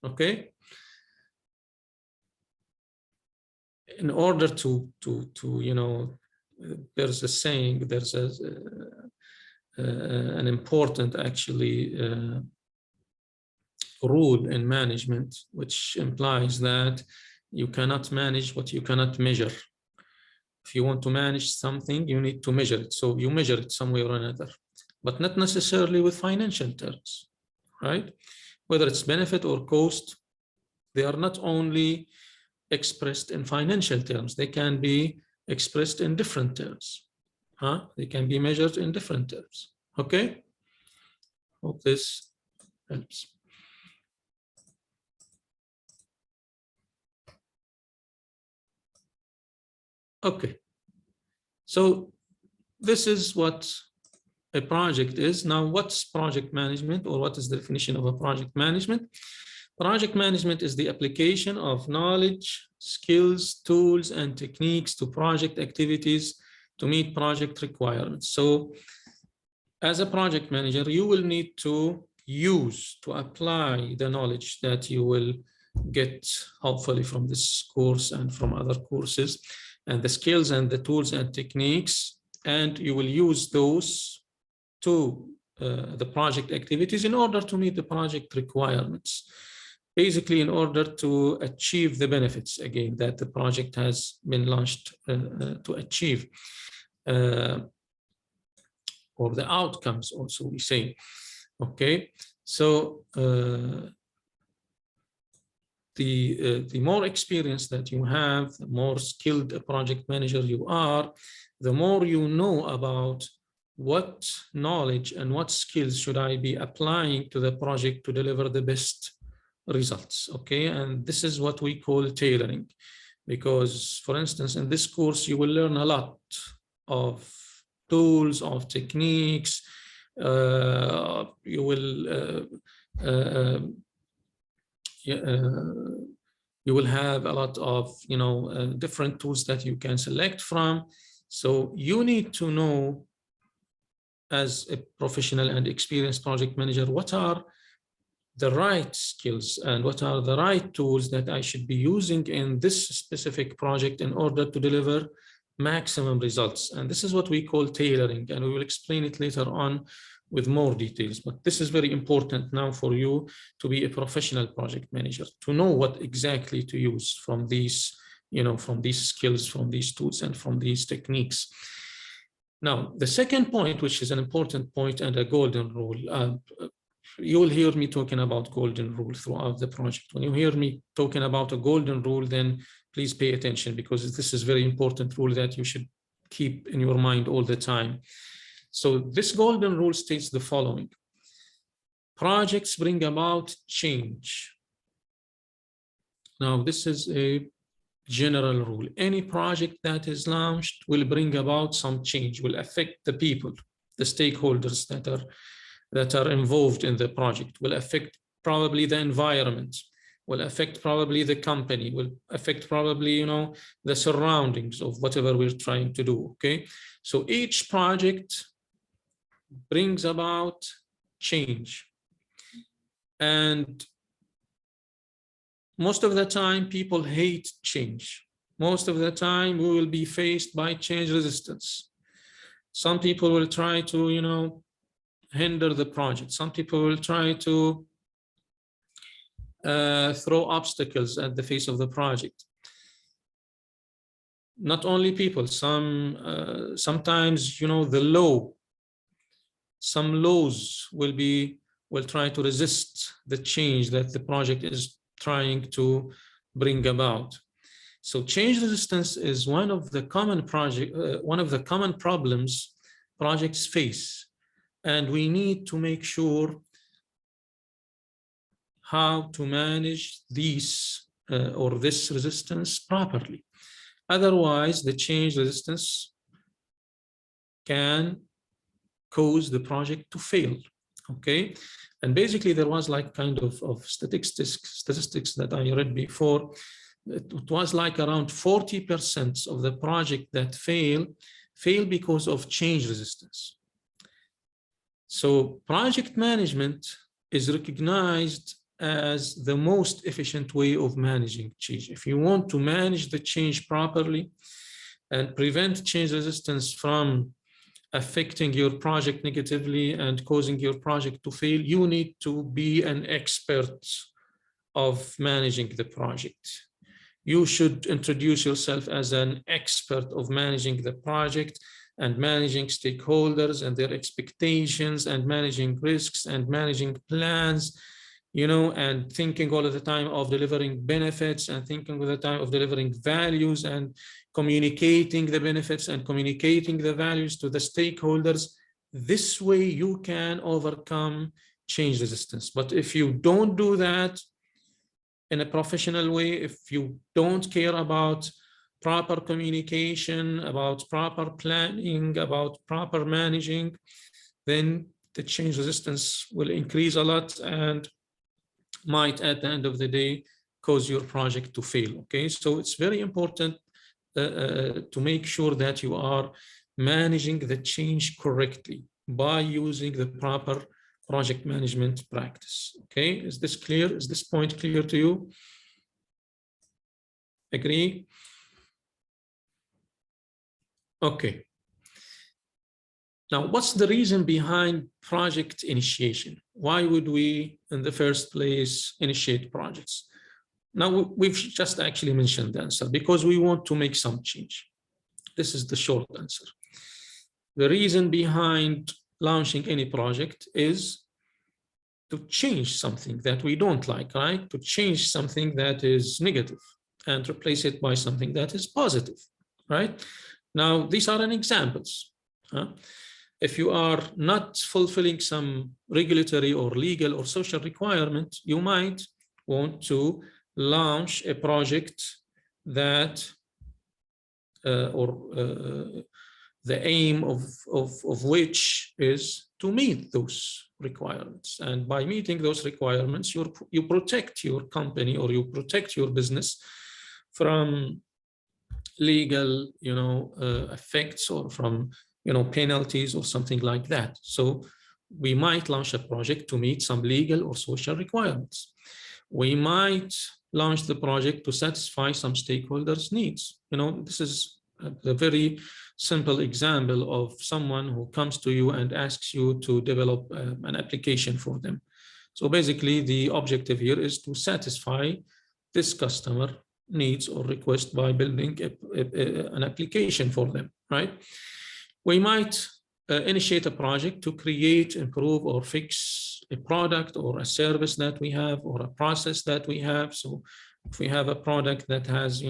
Okay. In order to there's a saying, there's an important actually rule in management, which implies that you cannot manage what you cannot measure. If you want to manage something, you need to measure it. So you measure it some way or another, but not necessarily with financial terms, right? Whether it's benefit or cost, they are not only expressed in financial terms, they can be expressed in different terms. They can be measured in different terms. Okay? Hope this helps. Okay. So this is what a project is. Now, what's project management, or what is the definition of a project management? Project management is the application of knowledge, skills, tools, and techniques to project activities to meet project requirements. So as a project manager, you will need to apply the knowledge that you will get, hopefully, from this course and from other courses, and the skills and the tools and techniques, and you will use those to the project activities in order to meet the project requirements. Basically, in order to achieve the benefits, again, that the project has been launched to achieve, or the outcomes also, we say. Okay, so the more experience that you have, the more skilled a project manager you are, the more you know about what knowledge and what skills should I be applying to the project to deliver the best results. Okay, and this is what we call tailoring, because, for instance, in this course you will learn a lot of tools, of techniques. You will have a lot of different tools that you can select from. So you need to know, as a professional and experienced project manager, what are the right skills and what are the right tools that I should be using in this specific project in order to deliver maximum results. And this is what we call tailoring, and we will explain it later on with more details, but this is very important now for you to be a professional project manager, to know what exactly to use from these, from these skills, from these tools, and from these techniques. Now, the second point, which is an important point and a golden rule, you will hear me talking about golden rule throughout the project. When you hear me talking about a golden rule, then please pay attention, because this is a very important rule that you should keep in your mind all the time. So this golden rule states the following: projects bring about change. Now, this is a general rule. Any project that is launched will bring about some change, will affect the people, the stakeholders that are involved in the project, will affect probably the environment, will affect probably the company, will affect probably, the surroundings of whatever we're trying to do, okay? So each project brings about change. And most of the time, people hate change. Most of the time, we will be faced by change resistance. Some people will try to, hinder the project. Some people will try to throw obstacles at the face of the project. Not only people, sometimes, some laws will try to resist the change that the project is trying to bring about. So change resistance is one of the common problems projects face, and we need to make sure how to manage this resistance properly. Otherwise, the change resistance can cause the project to fail, okay? And basically, there was like kind of statistics that I read before. It was like around 40% of the project that fail because of change resistance. So project management is recognized as the most efficient way of managing change. If you want to manage the change properly and prevent change resistance from affecting your project negatively and causing your project to fail, you need to be an expert of managing the project. You should introduce yourself as an expert of managing the project and managing stakeholders and their expectations and managing risks and managing plans, and thinking all of the time of delivering benefits and thinking all the time of delivering values and communicating the benefits and communicating the values to the stakeholders. This way you can overcome change resistance. But if you don't do that in a professional way, if you don't care about proper communication, about proper planning, about proper managing, then the change resistance will increase a lot and might, at the end of the day, cause your project to fail, okay? So it's very important to make sure that you are managing the change correctly by using the proper project management practice, okay? Is this clear? Is this point clear to you? Agree? Okay. Now, what's the reason behind project initiation? Why would we, in the first place, initiate projects? Now, we've just actually mentioned the answer, because we want to make some change. This is the short answer. The reason behind launching any project is to change something that we don't like, right? To change something that is negative and replace it by something that is positive, right? Now, these are an examples. If you are not fulfilling some regulatory or legal or social requirement, you might want to launch a project that, the aim of which is to meet those requirements. And by meeting those requirements, you protect your company or you protect your business from legal, effects, or from, penalties or something like that. So we might launch a project to meet some legal or social requirements. We might launch the project to satisfy some stakeholders' needs. This is a very simple example of someone who comes to you and asks you to develop an application for them. So basically, the objective here is to satisfy this customer needs or request by building an application for them, right? We might initiate a project to create, improve, or fix a product or a service that we have or a process that we have. So if we have a product that has,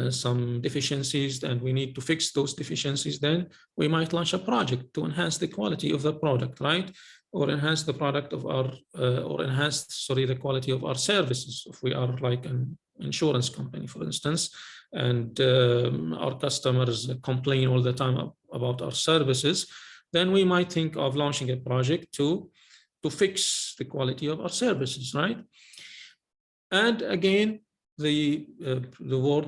some deficiencies and we need to fix those deficiencies, then we might launch a project to enhance the quality of the product, right? Or enhance the product of our, the quality of our services. If we are like an insurance company, for instance, and our customers complain all the time about our services, then we might think of launching a project to fix the quality of our services, right? And again, the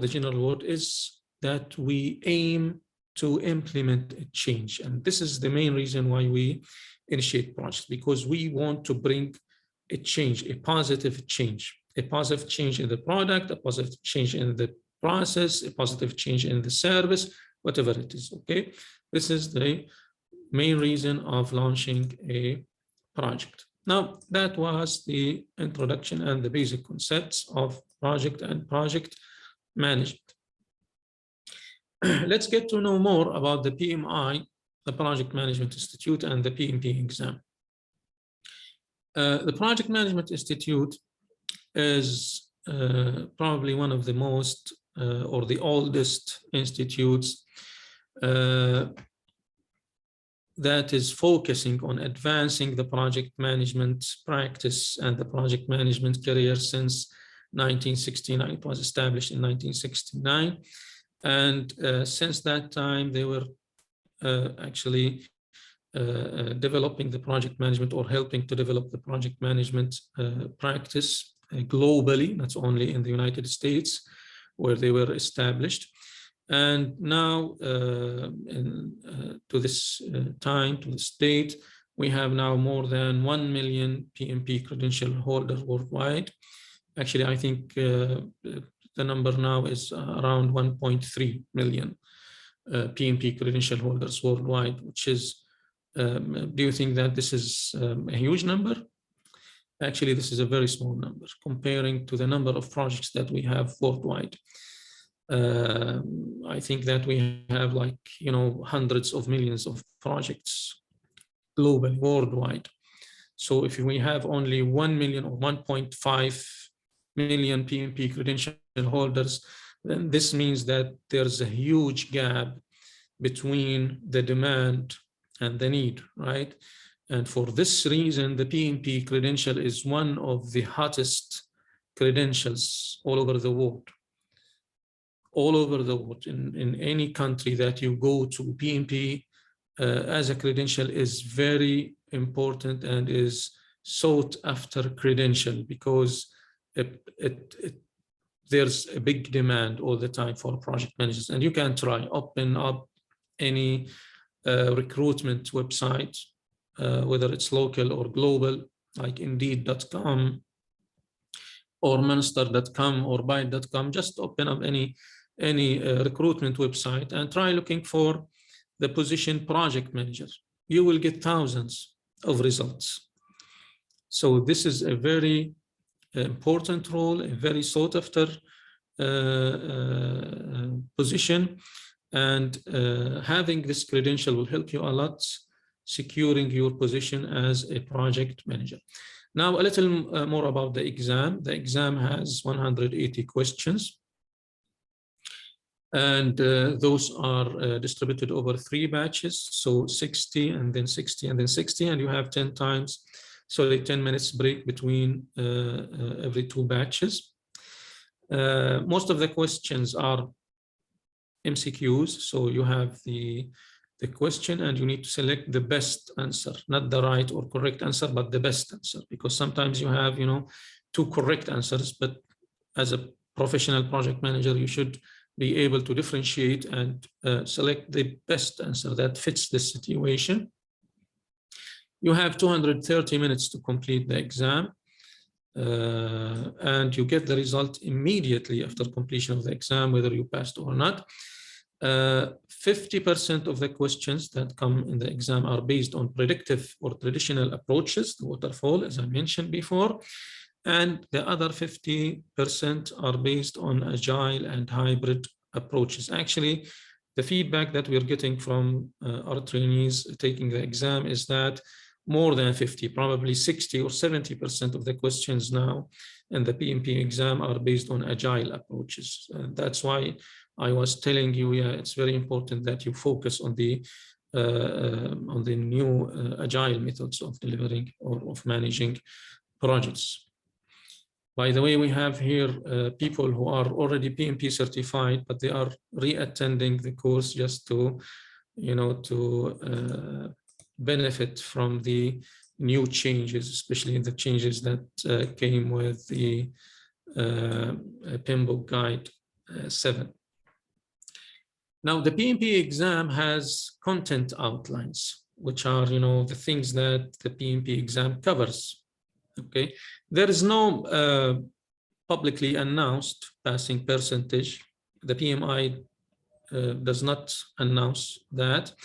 general word is that we aim to implement a change. And this is the main reason why we initiate projects, because we want to bring a change, a positive change in the product, a positive change in the process, a positive change in the service, whatever it is, okay? This is the main reason of launching a project. Now, that was the introduction and the basic concepts of project and project management. Let's get to know more about the PMI, the Project Management Institute, and the PMP exam. The Project Management Institute is probably one of the most or the oldest institutes that is focusing on advancing the project management practice and the project management career since 1969. It was established in 1969. And since that time, they were actually developing the project management or helping to develop the project management practice globally, not only in the United States, where they were established. And now, to this date, we have now more than 1 million PMP credential holders worldwide. Actually, I think the number now is around 1.3 million PMP credential holders worldwide, which is, do you think that this is a huge number? Actually, this is a very small number comparing to the number of projects that we have worldwide. I think that we have hundreds of millions of projects globally, worldwide. So if we have only 1 million or 1.5 million PMP credential holders, then this means that there's a huge gap between the demand and the need, right? And for this reason, the PMP credential is one of the hottest credentials all over the world. All over the world, in any country that you go to, PMP as a credential is very important and is sought after credential because there's a big demand all the time for project managers. And you can try, open up any recruitment website, whether it's local or global, like Indeed.com or Monster.com or Byte.com. Just open up any recruitment website and try looking for the position project manager. You will get thousands of results. So this is a very important role, a very sought after position, and having this credential will help you a lot securing your position as a project manager. Now, a little more about the exam. The exam has 180 questions. And those are distributed over 3 batches, so 60 and then 60 and then 60, and you have 10 minutes break between every 2 batches. Most of the questions are MCQs, so you have the question and you need to select the best answer, not the right or correct answer, but the best answer, because sometimes you have 2 correct answers, but as a professional project manager, you should be able to differentiate and select the best answer that fits the situation. You have 230 minutes to complete the exam, and you get the result immediately after completion of the exam, whether you passed or not. 50% of the questions that come in the exam are based on predictive or traditional approaches, the waterfall, as I mentioned before, and the other 50% are based on agile and hybrid approaches. Actually, the feedback that we're getting from our trainees taking the exam is that more than 50, probably 60 or 70% of the questions now in the PMP exam are based on agile approaches. And that's why I was telling you, yeah, it's very important that you focus on the new agile methods of delivering or of managing projects. By the way, we have here people who are already PMP certified, but they are re-attending the course just to, you know, to benefit from the new changes, especially the changes that came with the PMBOK Guide 7. Now, the PMP exam has content outlines, which are, you know, the things that the PMP exam covers. Okay, there is no publicly announced passing percentage. The PMI does not announce that,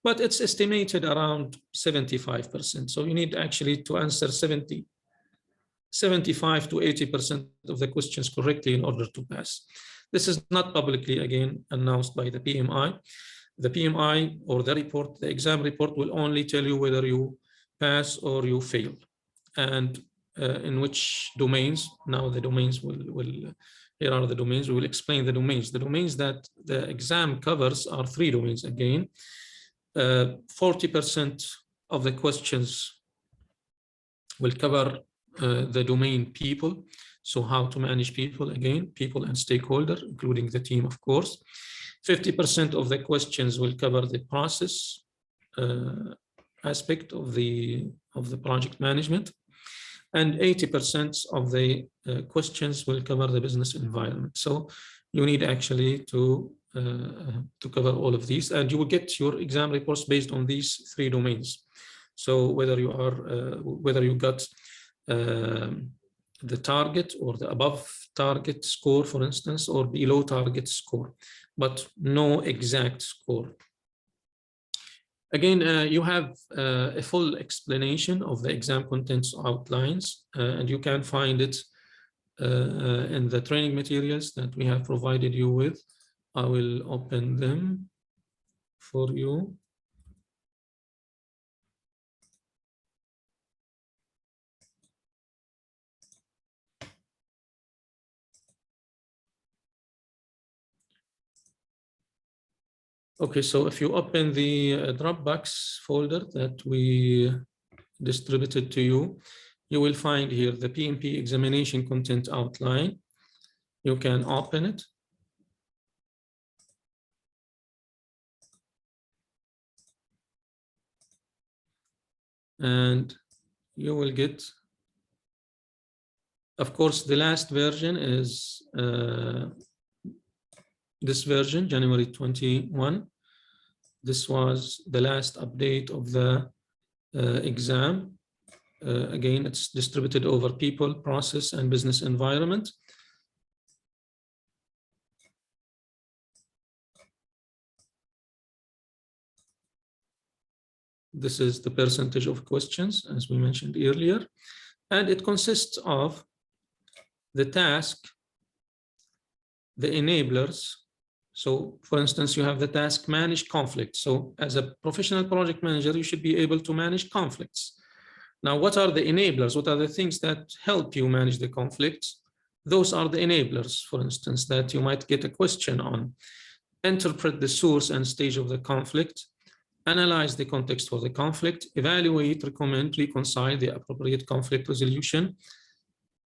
but it's estimated around 75%. So you need actually to answer 75 to 80% of the questions correctly in order to pass. This is not publicly, again, announced by the PMI. The PMI or the report, the exam report, will only tell you whether you pass or you fail, and in which domains. Now the domains here are the domains. We will explain the domains. The domains that the exam covers are 3 domains again. 40% of the questions will cover the domain people. So how to manage people, again, people and stakeholder, including the team, of course. 50% of the questions will cover the process aspect of the project management. And 80% of the questions will cover the business environment. So you need actually to cover all of these, and you will get your exam reports based on these 3 domains. So whether you are whether you got the target or the above target score, for instance, or below target score, but no exact score. Again, you have a full explanation of the exam contents outlines, and you can find it in the training materials that we have provided you with. I will open them for you. Okay, so if you open the Dropbox folder that we distributed to you, you will find here the PMP examination content outline. You can open it. And you will get, of course, the last version is this version, January 21. This was the last update of the exam. Again, it's distributed over people, process, and business environment. This is the percentage of questions, as we mentioned earlier. And it consists of the task, the enablers. So, for instance, you have the task manage conflict. So as a professional project manager, you should be able to manage conflicts. Now, what are the enablers? What are the things that help you manage the conflicts? Those are the enablers, for instance, that you might get a question on. Interpret the source and stage of the conflict, analyze the context for the conflict, evaluate, recommend, reconcile the appropriate conflict resolution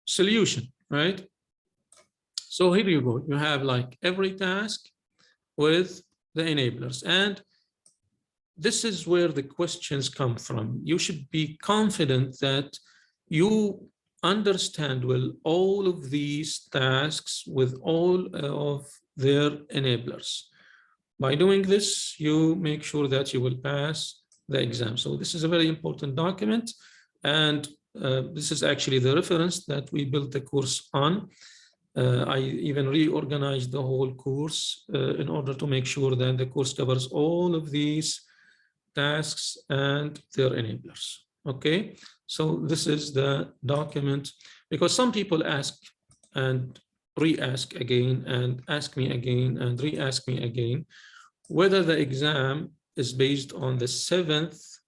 solution, right? So here you go. You have like every task with the enablers. And this is where the questions come from. You should be confident that you understand well all of these tasks with all of their enablers. By doing this, you make sure that you will pass the exam. So this is a very important document. And this is actually the reference that we built the course on. I even reorganized the whole course in order to make sure that the course covers all of these tasks and their enablers. Okay, so this is the document, because some people ask and re-ask again and ask me again and re-ask me again whether the exam is based on the 7th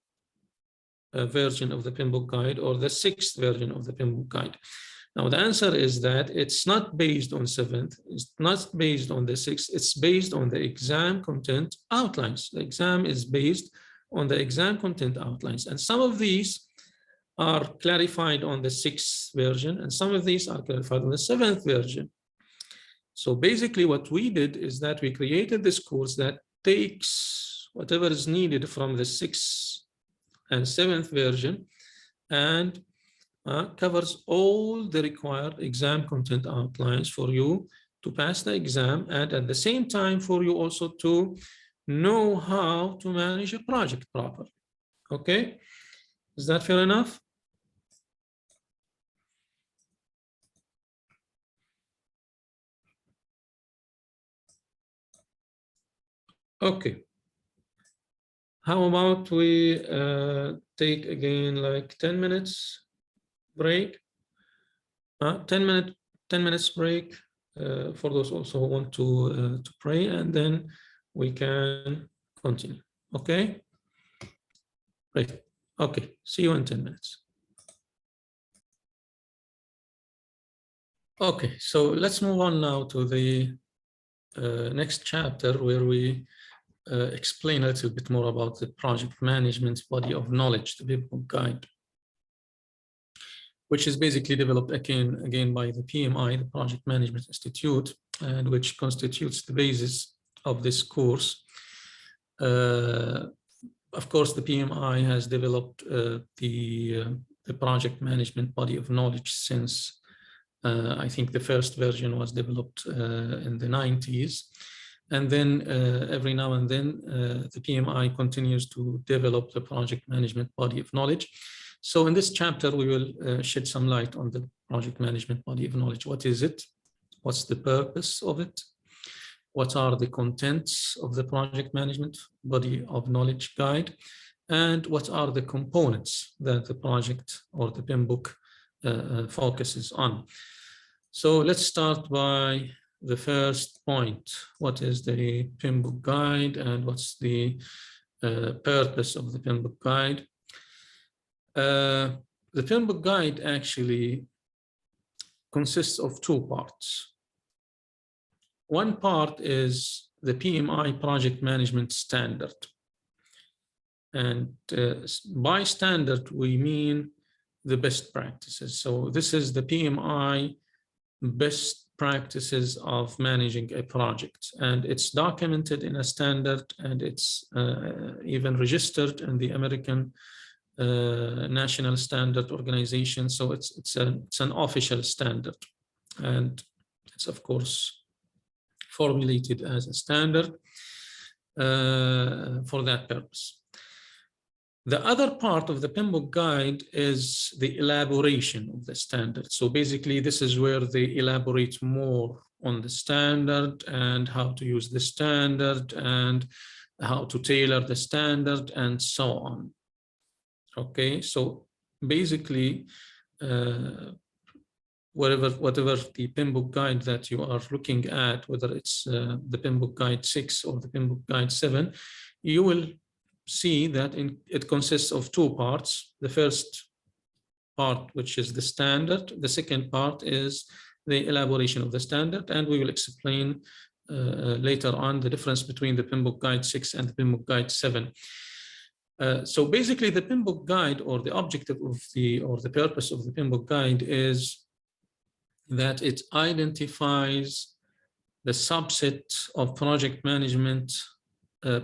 version of the PMBOK guide or the 6th version of the PMBOK guide. Now, the answer is that it's not based on 7th, it's not based on the 6th, it's based on the exam content outlines. The exam is based on the exam content outlines. And some of these are clarified on the 6th version, and some of these are clarified on the 7th version. So basically what we did is that we created this course that takes whatever is needed from the 6th and 7th version and covers all the required exam content outlines for you to pass the exam, and at the same time for you also to know how to manage a project properly. Okay, is that fair enough? Okay, how about we take again like 10 minutes break, 10 minutes break for those also who want to pray, and then we can continue. Okay, great. Okay, see you in 10 minutes. Okay, so let's move on now to the next chapter, where we explain a little bit more about the project management body of knowledge, the PMBOK guide, which is basically developed again by the PMI, the Project Management Institute, and which constitutes the basis of this course. Of course, the PMI has developed the project management body of knowledge since I think the first version was developed in the 90s. And then every now and then, the PMI continues to develop the project management body of knowledge. So in this chapter, we will shed some light on the project management body of knowledge. What is it? What's the purpose of it? What are the contents of the project management body of knowledge guide? And what are the components that the project or the PMBOK focuses on? So let's start by the first point. What is the PMBOK guide and what's the purpose of the PMBOK guide? The PMBOK guide actually consists of two parts. One part is the PMI project management standard. And by standard, we mean the best practices. So this is the PMI best practices of managing a project. And it's documented in a standard, and it's even registered in the American National Standard Organization. So it's an official standard. And it's, of course, formulated as a standard for that purpose. The other part of the PMBOK guide is the elaboration of the standard. So basically, this is where they elaborate more on the standard and how to use the standard and how to tailor the standard and so on. Okay, so basically, whatever the PMBOK guide that you are looking at, whether it's the PMBOK guide 6 or the PMBOK guide 7, you will see that it consists of two parts. The first part, which is the standard. The second part is the elaboration of the standard, and we will explain later on the difference between the PMBOK guide 6 and the PMBOK guide 7. So basically, the PMBOK guide, or the objective of the purpose of the PMBOK guide, is that it identifies the subset of project management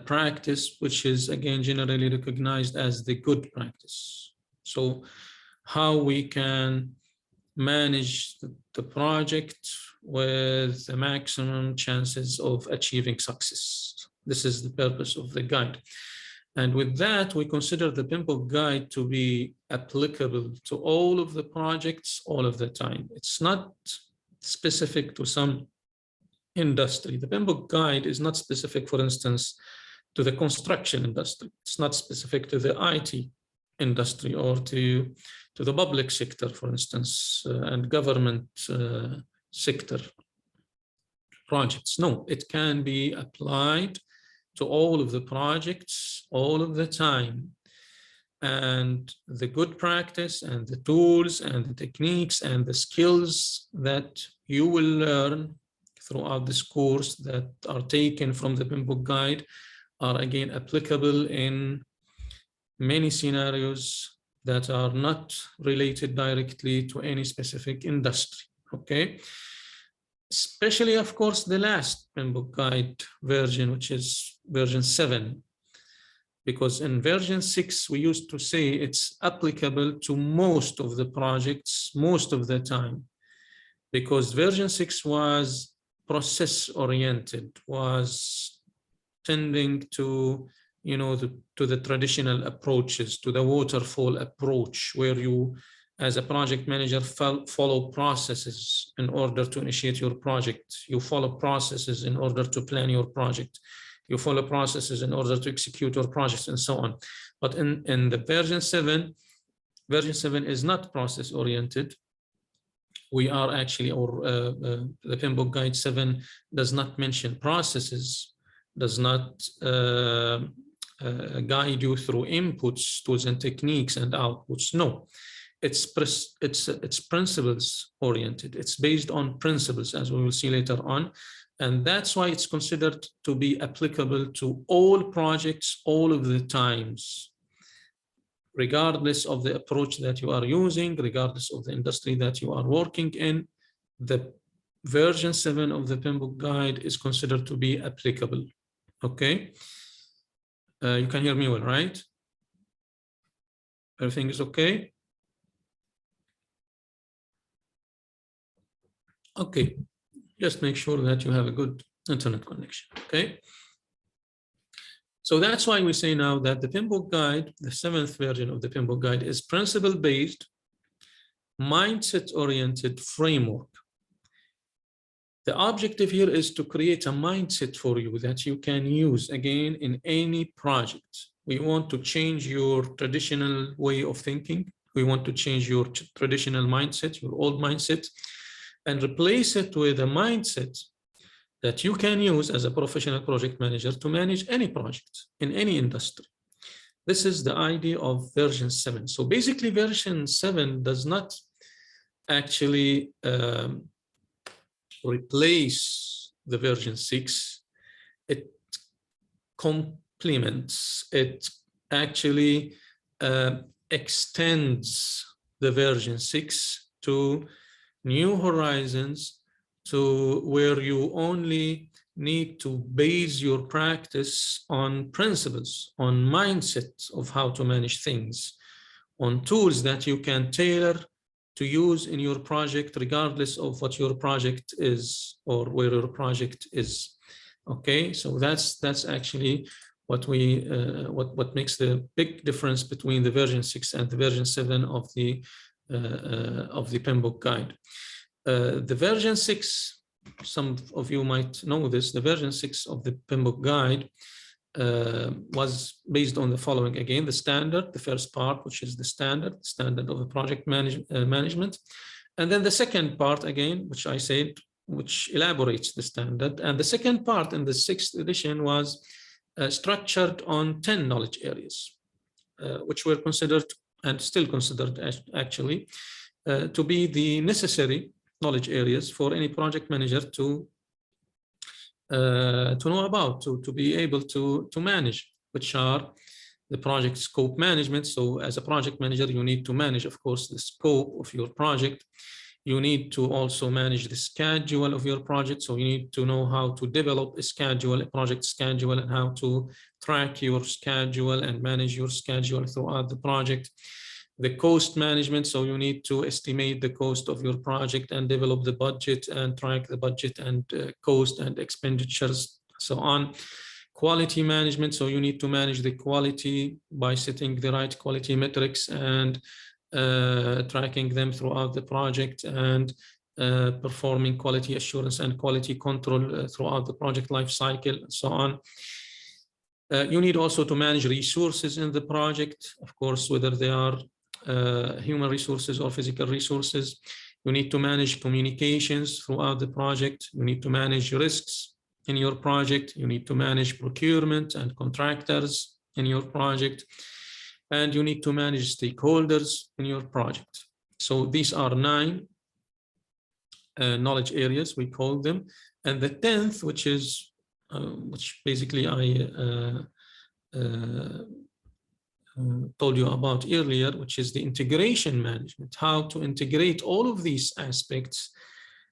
practice, which is again generally recognized as the good practice. So how we can manage the project with the maximum chances of achieving success. This is the purpose of the guide. And with that, we consider the PMBOK guide to be applicable to all of the projects all of the time. It's not specific to some industry. The PMBOK guide is not specific, for instance, to the construction industry. It's not specific to the IT industry or to the public sector, for instance, and government sector projects. No, it can be applied to all of the projects all of the time. And the good practice and the tools and the techniques and the skills that you will learn throughout this course that are taken from the PMBOK guide are again applicable in many scenarios that are not related directly to any specific industry, okay? Especially, of course, the last PMBOK guide version, which is version 7. Because in version 6, we used to say it's applicable to most of the projects, most of the time. Because version 6 was process-oriented, was tending to, you know, to the traditional approaches, to the waterfall approach, where you, as a project manager, follow processes in order to initiate your project. You follow processes in order to plan your project. You follow processes in order to execute your projects and so on. But in the version 7 is not process-oriented. We are actually, or the PMBOK Guide 7 does not mention processes, does not guide you through inputs, tools and techniques and outputs. No, it's principles oriented. It's based on principles, as we will see later on. And that's why it's considered to be applicable to all projects all of the times, regardless of the approach that you are using, regardless of the industry that you are working in. The version 7 of the PMBOK guide is considered to be applicable. Okay, you can hear me well, right? Everything is okay? Okay, just make sure that you have a good internet connection, okay? So that's why we say now that the PMBOK guide, the 7th version of the PMBOK guide, is principle-based, mindset-oriented framework. The objective here is to create a mindset for you that you can use again in any project. We want to change your traditional way of thinking. We want to change your traditional mindset, your old mindset, and replace it with a mindset that you can use as a professional project manager to manage any project in any industry. This is the idea of version 7. So basically version 7 does not actually replace the version 6. It complements, it actually extends the version 6 to new horizons, to where you only need to base your practice on principles, on mindset of how to manage things, on tools that you can tailor to use in your project, regardless of what your project is or where your project is. Okay, so that's actually what we what makes the big difference between the version 6 and the version 7 of the PMBOK guide. The version 6, some of you might know this, the version 6 of the PMBOK guide was based on the following. Again, the standard, the first part, which is the standard of the project management. And then the second part, again, which I said, which elaborates the standard. And the second part in the 6th edition was structured on 10 knowledge areas, which were considered and still considered actually to be the necessary knowledge areas for any project manager to know about, to be able to manage, which are the project scope management. So as a project manager, you need to manage, of course, the scope of your project. You need to also manage the schedule of your project. So you need to know how to develop a schedule, a project schedule, and how to track your schedule and manage your schedule throughout the project. The cost management, so you need to estimate the cost of your project and develop the budget and track the budget and cost and expenditures, so on. Quality management, so you need to manage the quality by setting the right quality metrics and tracking them throughout the project and performing quality assurance and quality control throughout the project life cycle, and so on. You need also to manage resources in the project, of course, whether they are human resources or physical resources. You need to manage communications throughout the project. You need to manage risks in your project. You need to manage procurement and contractors in your project. And you need to manage stakeholders in your project. So these are 9 knowledge areas, we call them. And the 10th, which basically I told you about earlier, which is the integration management, how to integrate all of these aspects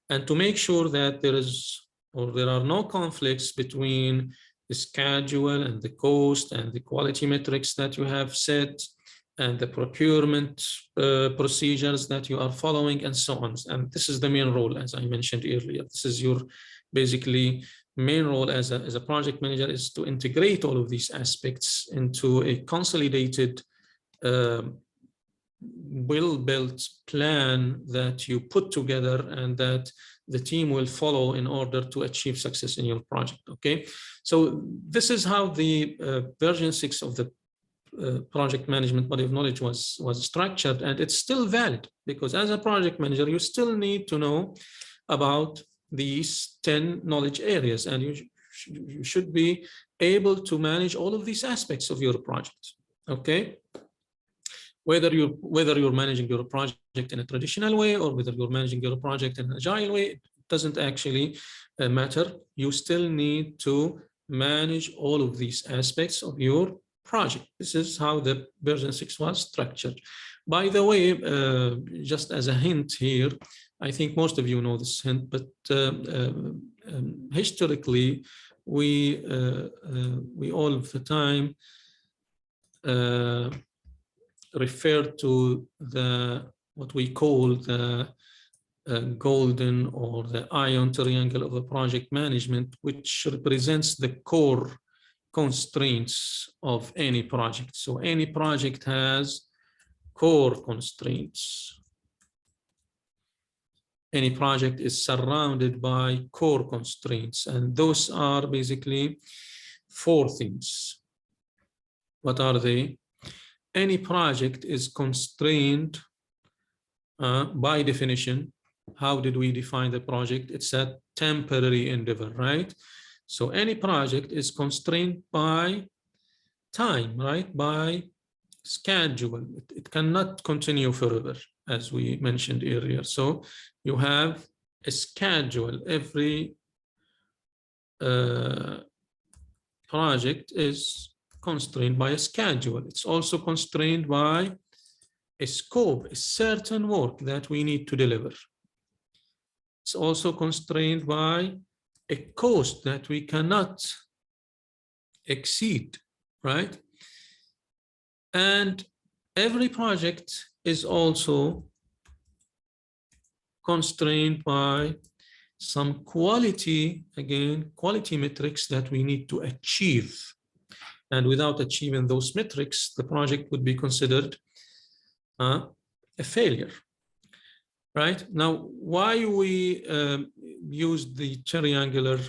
and to make sure that there are no conflicts between the schedule and the cost and the quality metrics that you have set and the procurement procedures that you are following, and so on. And this is the main role, as I mentioned earlier. This is your basically main role as a project manager, is to integrate all of these aspects into a consolidated, well-built plan that you put together and that the team will follow in order to achieve success in your project. Okay, so this is how the version 6 of the project management body of knowledge was structured, and it's still valid, because as a project manager you still need to know about these 10 knowledge areas, and you should be able to manage all of these aspects of your project. Okay, whether you're managing your project in a traditional way or whether you're managing your project in an agile way, it doesn't actually matter. You still need to manage all of these aspects of your project. This is how the version 6 was structured. By the way, just as a hint here, I think most of you know this hint, but historically, we all of the time refer to what we call the golden or the ion triangle of a project management, which represents the core constraints of any project. So any project has core constraints. Any project is surrounded by core constraints, and those are basically 4 things. What are they? Any project is constrained by definition. How did we define the project? It's a temporary endeavor, right? So any project is constrained by time, right? By schedule. It cannot continue forever, as we mentioned earlier. So you have a schedule. Every project is constrained by a schedule. It's also constrained by a scope, a certain work that we need to deliver. It's also constrained by a cost that we cannot exceed, right? And every project is also constrained by some quality, again, quality metrics that we need to achieve. And without achieving those metrics, the project would be considered a failure. Right? Now, why we use the triangular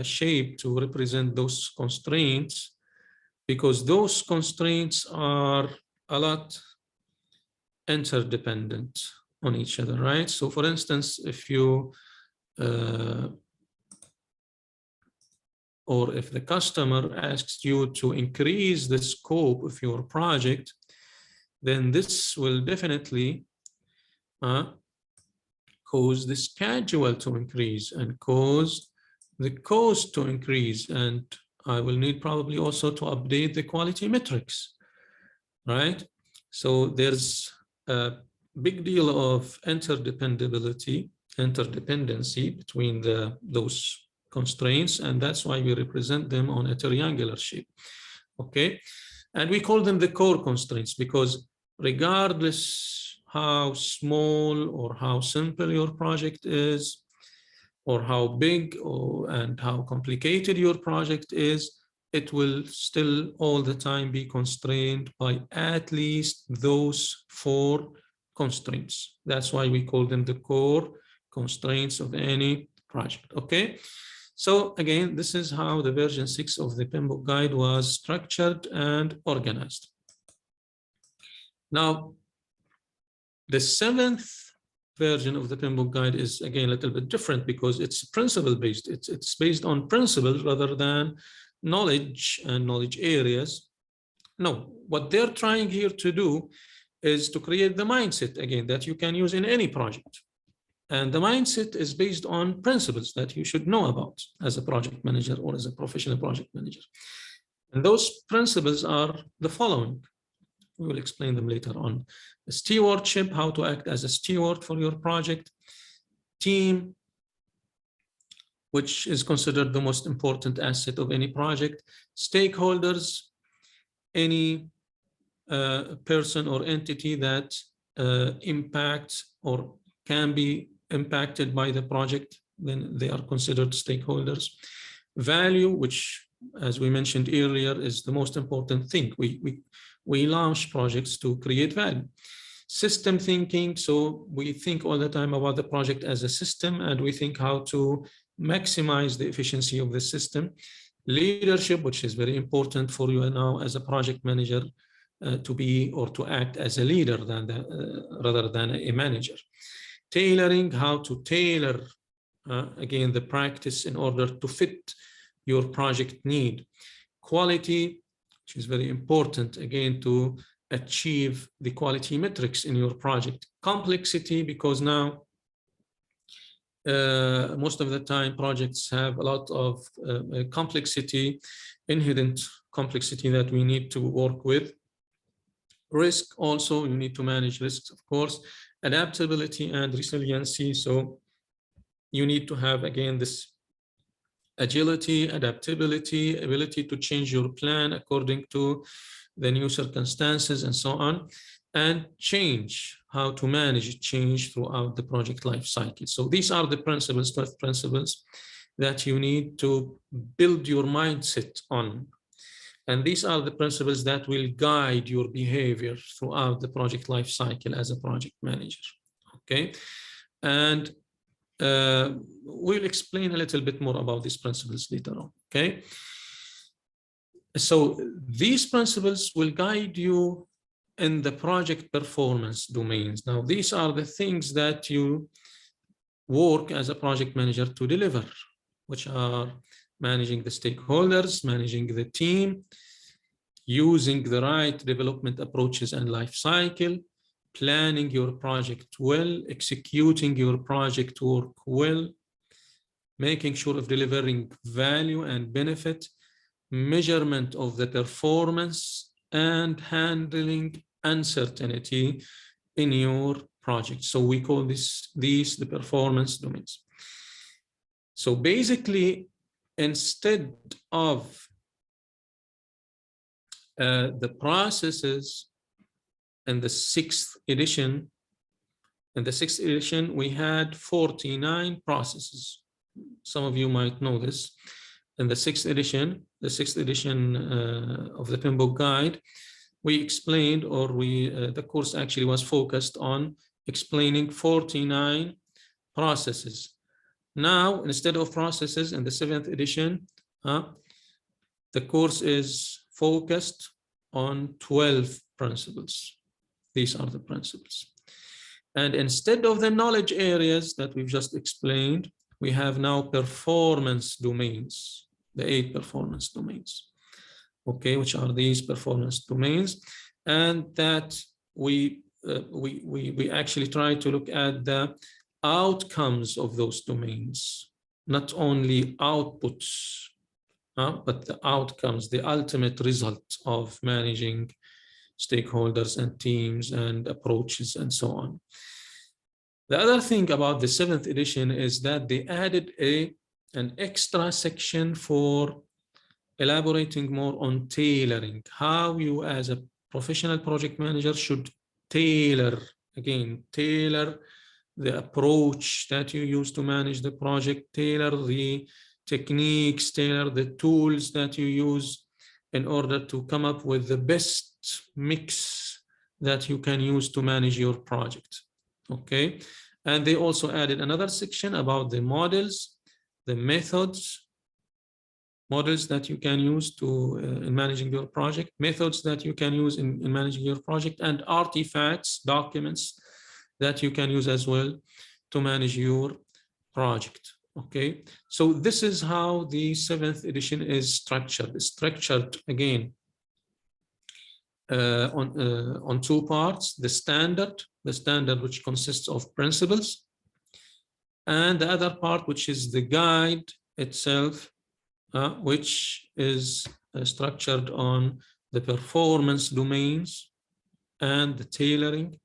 shape to represent those constraints? Because those constraints are a lot interdependent on each other, right? So for instance, if you or if the customer asks you to increase the scope of your project, then this will definitely cause the schedule to increase and cause the cost to increase. And I will need probably also to update the quality metrics, right? So there's a big deal of interdependency between those constraints, and that's why we represent them on a triangular shape, okay? And we call them the core constraints because regardless how small or how simple your project is, or how big and how complicated your project is, it will still all the time be constrained by at least those 4 constraints. That's why we call them the core constraints of any project. Okay, so again, this is how the version 6 of the PMBOK guide was structured and organized. Now, the 7th version of the PMBOK guide is again a little bit different because it's principle based. It's based on principles rather than knowledge and knowledge areas. No, what they're trying here to do is to create the mindset again that you can use in any project. And the mindset is based on principles that you should know about as a project manager or as a professional project manager. And those principles are the following. We will explain them later on. Stewardship, how to act as a steward for your project. Team, which is considered the most important asset of any project. Stakeholders, any person or entity that impacts or can be impacted by the project, then they are considered stakeholders. Value, which, as we mentioned earlier, is the most important thing. We launch projects to create value. System thinking, so we think all the time about the project as a system, and we think how to maximize the efficiency of the system. Leadership, which is very important for you now as a project manager, to be or to act as a leader rather than a manager. Tailoring, how to tailor again the practice in order to fit your project need. Quality, which is very important again to achieve the quality metrics in your project. Complexity, because now most of the time projects have a lot of complexity, inherent complexity that we need to work with. Risk, also you need to manage risks, of course. Adaptability and resiliency, so you need to have again this agility, adaptability, ability to change your plan according to the new circumstances and so on. And change, how to manage change throughout the project life cycle. So these are the principles, 12 principles that you need to build your mindset on. And these are the principles that will guide your behavior throughout the project life cycle as a project manager. Okay, and we'll explain a little bit more about these principles later on. Okay, so these principles will guide you in the project performance domains. Now, these are the things that you work as a project manager to deliver, which are managing the stakeholders, managing the team, using the right development approaches and life cycle, planning your project well, executing your project work well, making sure of delivering value and benefit, measurement of the performance, and handling uncertainty in your project. So we call these the performance domains. So basically, instead of the processes in the 6th edition, we had 49 processes. Some of you might know this. In the 6th edition, of the PMBOK guide, we explained, or the course actually was focused on explaining 49 processes. Now, instead of processes in the 7th edition, the course is focused on 12 principles. These are the principles. And instead of the knowledge areas that we've just explained, we have now performance domains, the 8 performance domains. Okay, which are these performance domains, and that we actually try to look at the outcomes of those domains, not only outputs, but the outcomes, the ultimate result of managing stakeholders and teams and approaches and so on. The other thing about the 7th edition is that they added an extra section for elaborating more on tailoring, how you as a professional project manager should tailor the approach that you use to manage the project, tailor the techniques, tailor the tools that you use in order to come up with the best mix that you can use to manage your project. Okay, And they also added another section about the models, the methods that you can use to in managing your project, methods that you can use in managing your project, and artifacts, documents that you can use as well to manage your project. Okay, so this is how the 7th edition is structured. It's structured again on 2 parts: the standard which consists of principles, and the other part which is the guide itself, which is structured on the performance domains and the tailoring,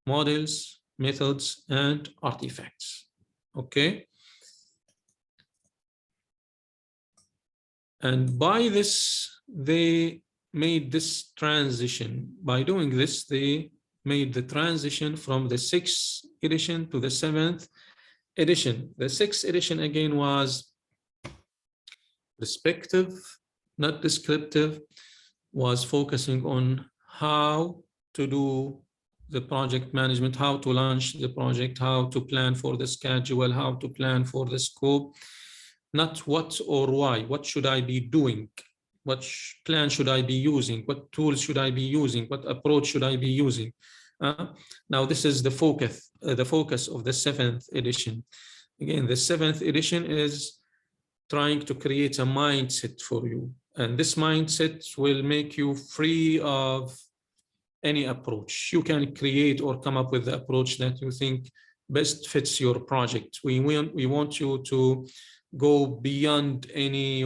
models, methods, and artifacts. Okay. And by this, they made this transition. By doing this, they made the transition from the 6th edition to the 7th edition. The 6th edition again was respective, not descriptive, was focusing on how to do the project management, how to launch the project, how to plan for the schedule, how to plan for the scope, not what or why. What should I be doing? What plan should I be using? What tools should I be using? What approach should I be using? Now this is the focus of the 7th edition. Again, the 7th edition is trying to create a mindset for you, and this mindset will make you free of any approach. You can create or come up with the approach that you think best fits your project. We want you to go beyond any,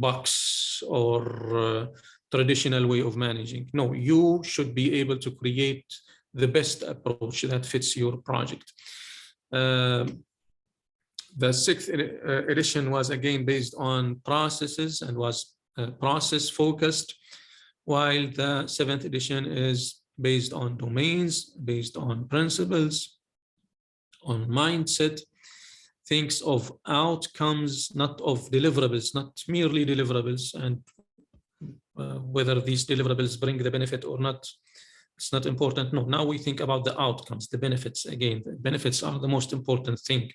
box or traditional way of managing. No, you should be able to create the best approach that fits your project. The 6th edition was again based on processes and was process focused, while the 7th edition is based on domains, based on principles, on mindset, thinks of outcomes, not of deliverables, not merely deliverables, and whether these deliverables bring the benefit or not, it's not important. No, now we think about the outcomes, the benefits. Again, the benefits are the most important thing.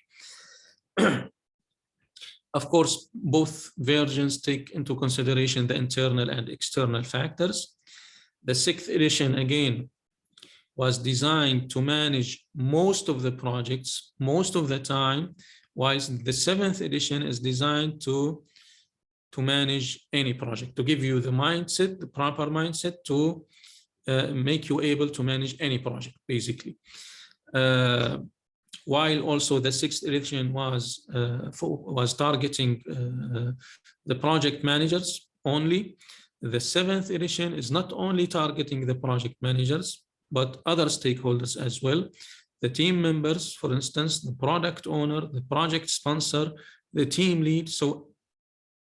Of course, both versions take into consideration the internal and external factors. The 6th edition, again, was designed to manage most of the projects, most of the time, whilst the 7th edition is designed to manage any project, to give you the mindset, the proper mindset to make you able to manage any project, basically. While also the 6th edition was targeting the project managers only, the 7th edition is not only targeting the project managers, but other stakeholders as well. The team members, for instance, the product owner, the project sponsor, the team lead. So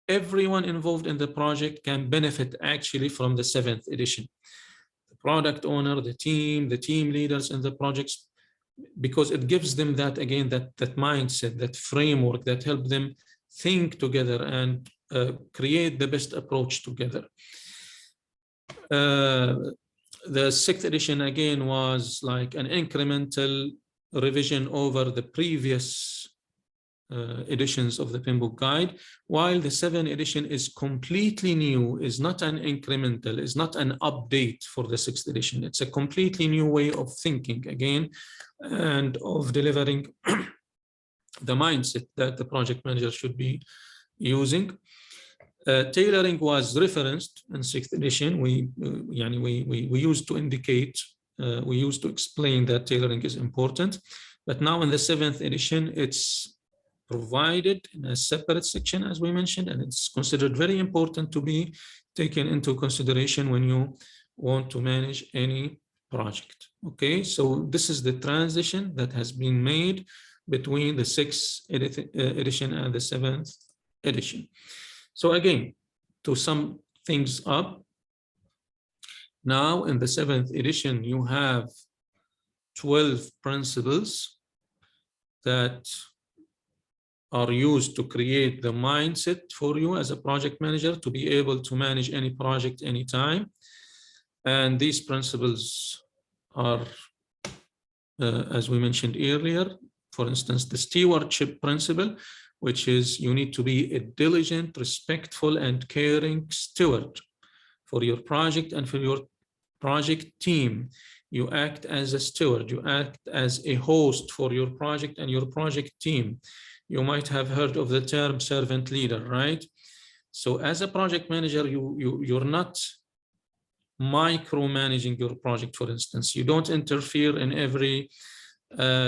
everyone involved in the project can benefit actually from the 7th edition. The product owner, the team leaders in the projects, because it gives them that, again, that mindset, that framework that help them think together and create the best approach together. The 6th edition, again, was like an incremental revision over the previous editions of the PMBOK guide, while the 7th edition is completely new, is not an incremental, is not an update for the 6th edition. It's a completely new way of thinking, again, and of delivering the mindset that the project manager should be using. Tailoring was referenced in 6th edition. We used to indicate, we used to explain that tailoring is important, but now in the 7th edition, it's provided in a separate section, as we mentioned, and it's considered very important to be taken into consideration when you want to manage any project. Okay, so this is the transition that has been made between the 6th edition and the 7th edition. So again, to sum things up, now in the 7th edition, you have 12 principles that are used to create the mindset for you as a project manager to be able to manage any project anytime. And these principles are as we mentioned earlier, for instance, the stewardship principle, which is you need to be a diligent, respectful, and caring steward for your project and for your project team. You act as a steward, you act as a host for your project and your project team. You might have heard of the term servant leader, right? So as a project manager, you're not micromanaging your project, for instance. You don't interfere in every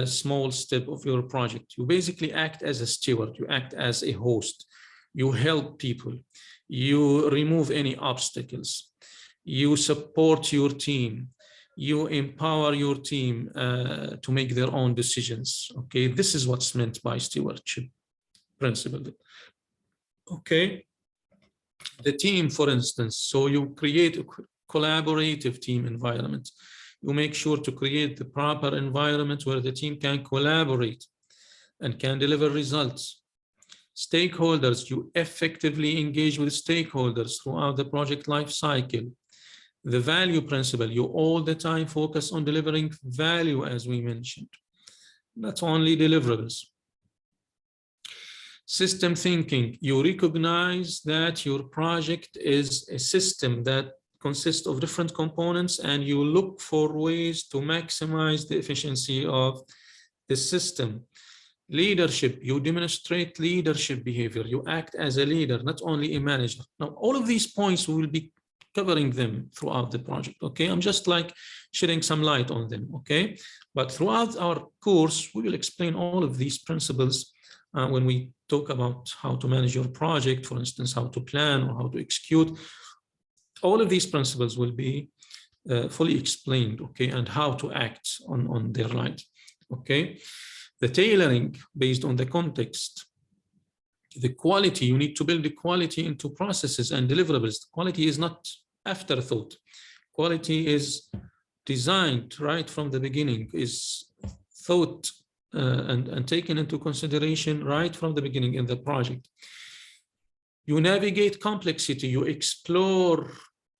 small step of your project. You basically act as a steward, you act as a host, you help people, you remove any obstacles, you support your team, you empower your team to make their own decisions. Okay, this is what's meant by stewardship principle. Okay, the team, for instance, so you create a collaborative team environment. You make sure to create the proper environment where the team can collaborate and can deliver results. Stakeholders, you effectively engage with stakeholders throughout the project life cycle. The value principle, you all the time focus on delivering value, as we mentioned, not only deliverables. System thinking, you recognize that your project is a system that consists of different components, and you look for ways to maximize the efficiency of the system. Leadership, you demonstrate leadership behavior. You act as a leader, not only a manager. Now, all of these points, we will be covering them throughout the project, okay? I'm just like shedding some light on them, okay? But throughout our course, we will explain all of these principles when we talk about how to manage your project, for instance, how to plan or how to execute. All of these principles will be fully explained, okay, and how to act on their light, okay? The tailoring based on the context, the quality, you need to build the quality into processes and deliverables. Quality is not afterthought. Quality is designed right from the beginning, is thought and taken into consideration right from the beginning in the project. You navigate complexity, you explore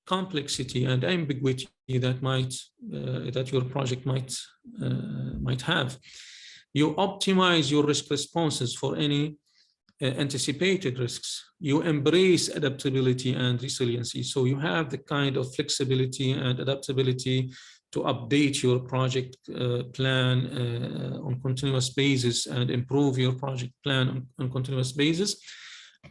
complexity and ambiguity that your project might have. You optimize your risk responses for any anticipated risks. You embrace adaptability and resiliency. So you have the kind of flexibility and adaptability to update your project plan on continuous basis and improve your project plan on continuous basis.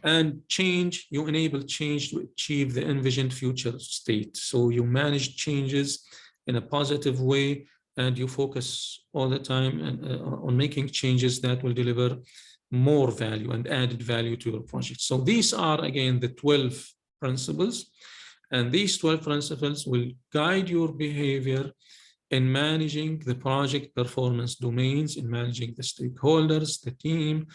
And change, you enable change to achieve the envisioned future state. So you manage changes in a positive way, and you focus all the time on making changes that will deliver more value and added value to your project. So these are, again, the 12 principles. And these 12 principles will guide your behavior in managing the project performance domains, in managing the stakeholders, the team,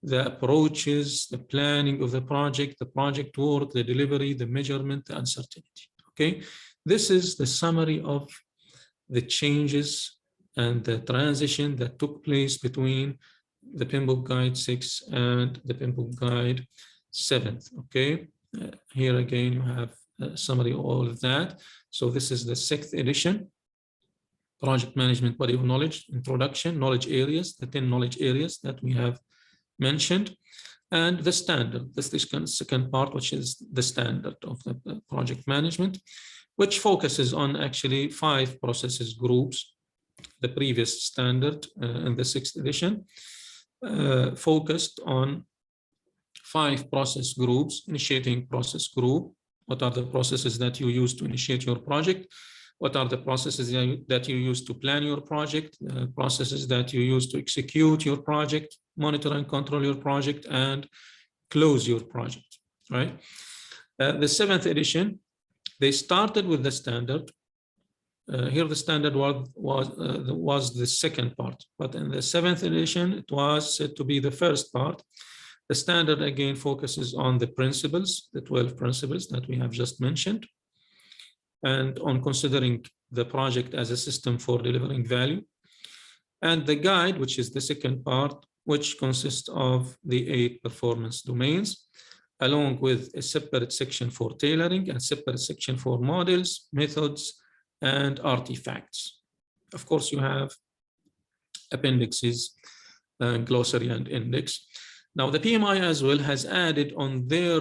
the approaches, the planning of the project work, the delivery, the measurement, the uncertainty. Okay, this is the summary of the changes and the transition that took place between the PMBOK Guide 6 and the PMBOK Guide 7. Okay, here again you have a summary of all of that. So this is the 6th edition, Project Management Body of Knowledge, Introduction, Knowledge Areas, the 10 knowledge areas that we have mentioned, and the standard, this second part, which is the standard of the project management, which focuses on actually 5 processes groups. The previous standard in the 6th edition focused on 5 process groups. Initiating process group, what are the processes that you use to initiate your project? What are the processes that you use to plan your project, processes that you use to execute your project, monitor and control your project, and close your project, right? The 7th edition, they started with the standard. Here the standard was the second part, but in the 7th edition, it was said to be the first part. The standard again focuses on the principles, the 12 principles that we have just mentioned, and on considering the project as a system for delivering value. And the guide, which is the second part, which consists of the 8 performance domains, along with a separate section for tailoring and separate section for models, methods, and artifacts. Of course, you have appendixes, glossary and index. Now the PMI as well has added on their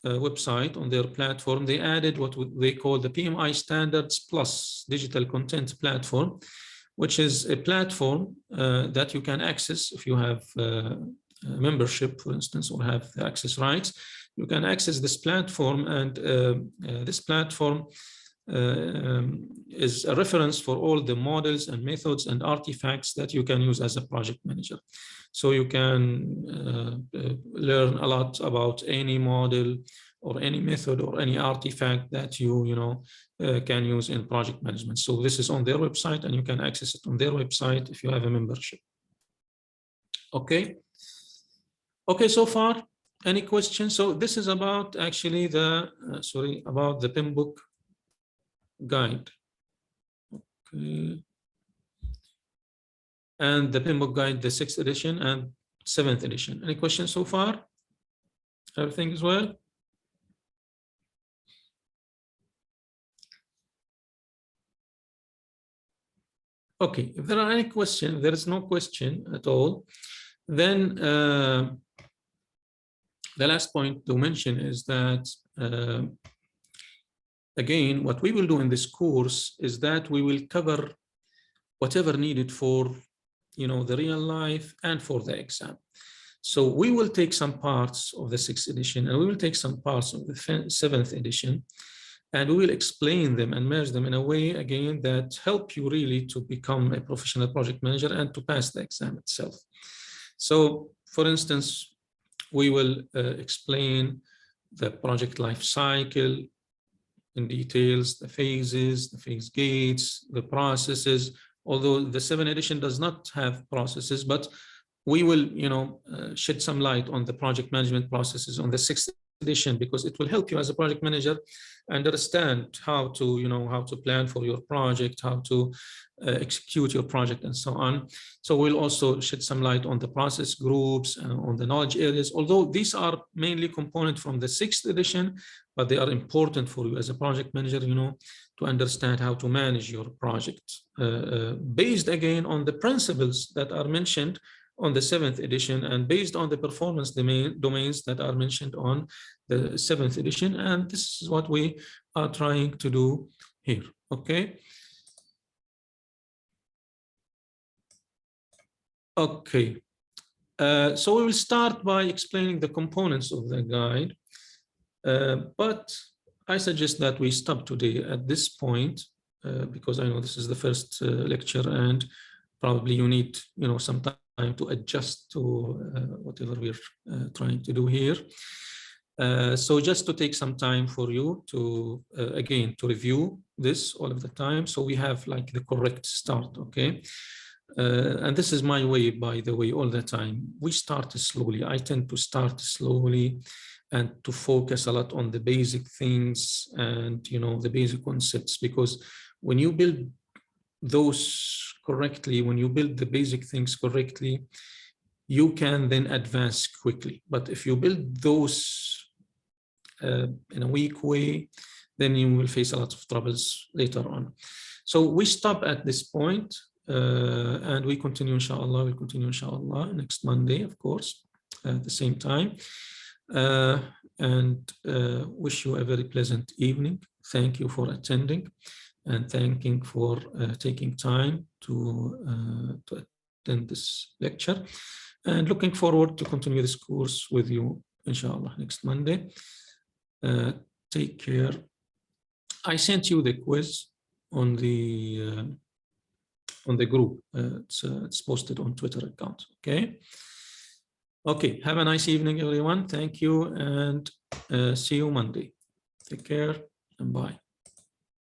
website, on their platform, they added what they call the PMI Standards Plus Digital Content Platform, which is a platform that you can access if you have membership, for instance, or have the access rights. You can access this platform, and this platform is a reference for all the models and methods and artifacts that you can use as a project manager. So you can learn a lot about any model or any method or any artifact that you can use in project management. So this is on their website, and you can access it on their website if you have a membership. Okay. Okay, so far, any questions? So this is about actually the, about the PMBOK guide. Okay. And the PMBOK guide, the 6th edition and 7th edition. Any questions so far? Everything is well? Okay, if there are any questions, there is no question at all, then the last point to mention is that, again, what we will do in this course is that we will cover whatever needed for, the real life and for the exam. So we will take some parts of the 6th edition, and we will take some parts of the 7th edition, and we will explain them and merge them in a way, again, that help you really to become a professional project manager and to pass the exam itself. So, for instance, we will explain the project life cycle in details, the phases, the phase gates, the processes, although the 7th edition does not have processes, but we will, shed some light on the project management processes on the 6th edition, because it will help you as a project manager understand how to, how to plan for your project, how to execute your project, and so on. So we'll also shed some light on the process groups and on the knowledge areas, although these are mainly components from the 6th edition, but they are important for you as a project manager, to understand how to manage your project, based again on the principles that are mentioned on the 7th edition and based on the performance domains that are mentioned on the 7th edition. And this is what we are trying to do here. Okay. Okay. So we will start by explaining the components of the guide. But I suggest that we stop today at this point, because I know this is the first lecture, and probably you need, some time to adjust to whatever we're trying to do here. So just to take some time for you to, again, to review this all of the time, so we have like the correct start, okay? And this is my way, by the way, all the time. We start slowly. I tend to start slowly and to focus a lot on the basic things and, the basic concepts, because when you build those correctly, when you build the basic things correctly, you can then advance quickly. But if you build those in a weak way, then you will face a lot of troubles later on. So we stop at this point, and we continue, inshallah. We'll continue, inshallah, next Monday, of course, at the same time. And wish you a very pleasant evening. Thank you for attending, and thanking for taking time to attend this lecture, and looking forward to continue this course with you, inshallah, next Monday. Take care. I sent you the quiz on the group. It's posted on Twitter account. Okay. Okay. Have a nice evening, everyone. Thank you, and see you Monday. Take care and bye.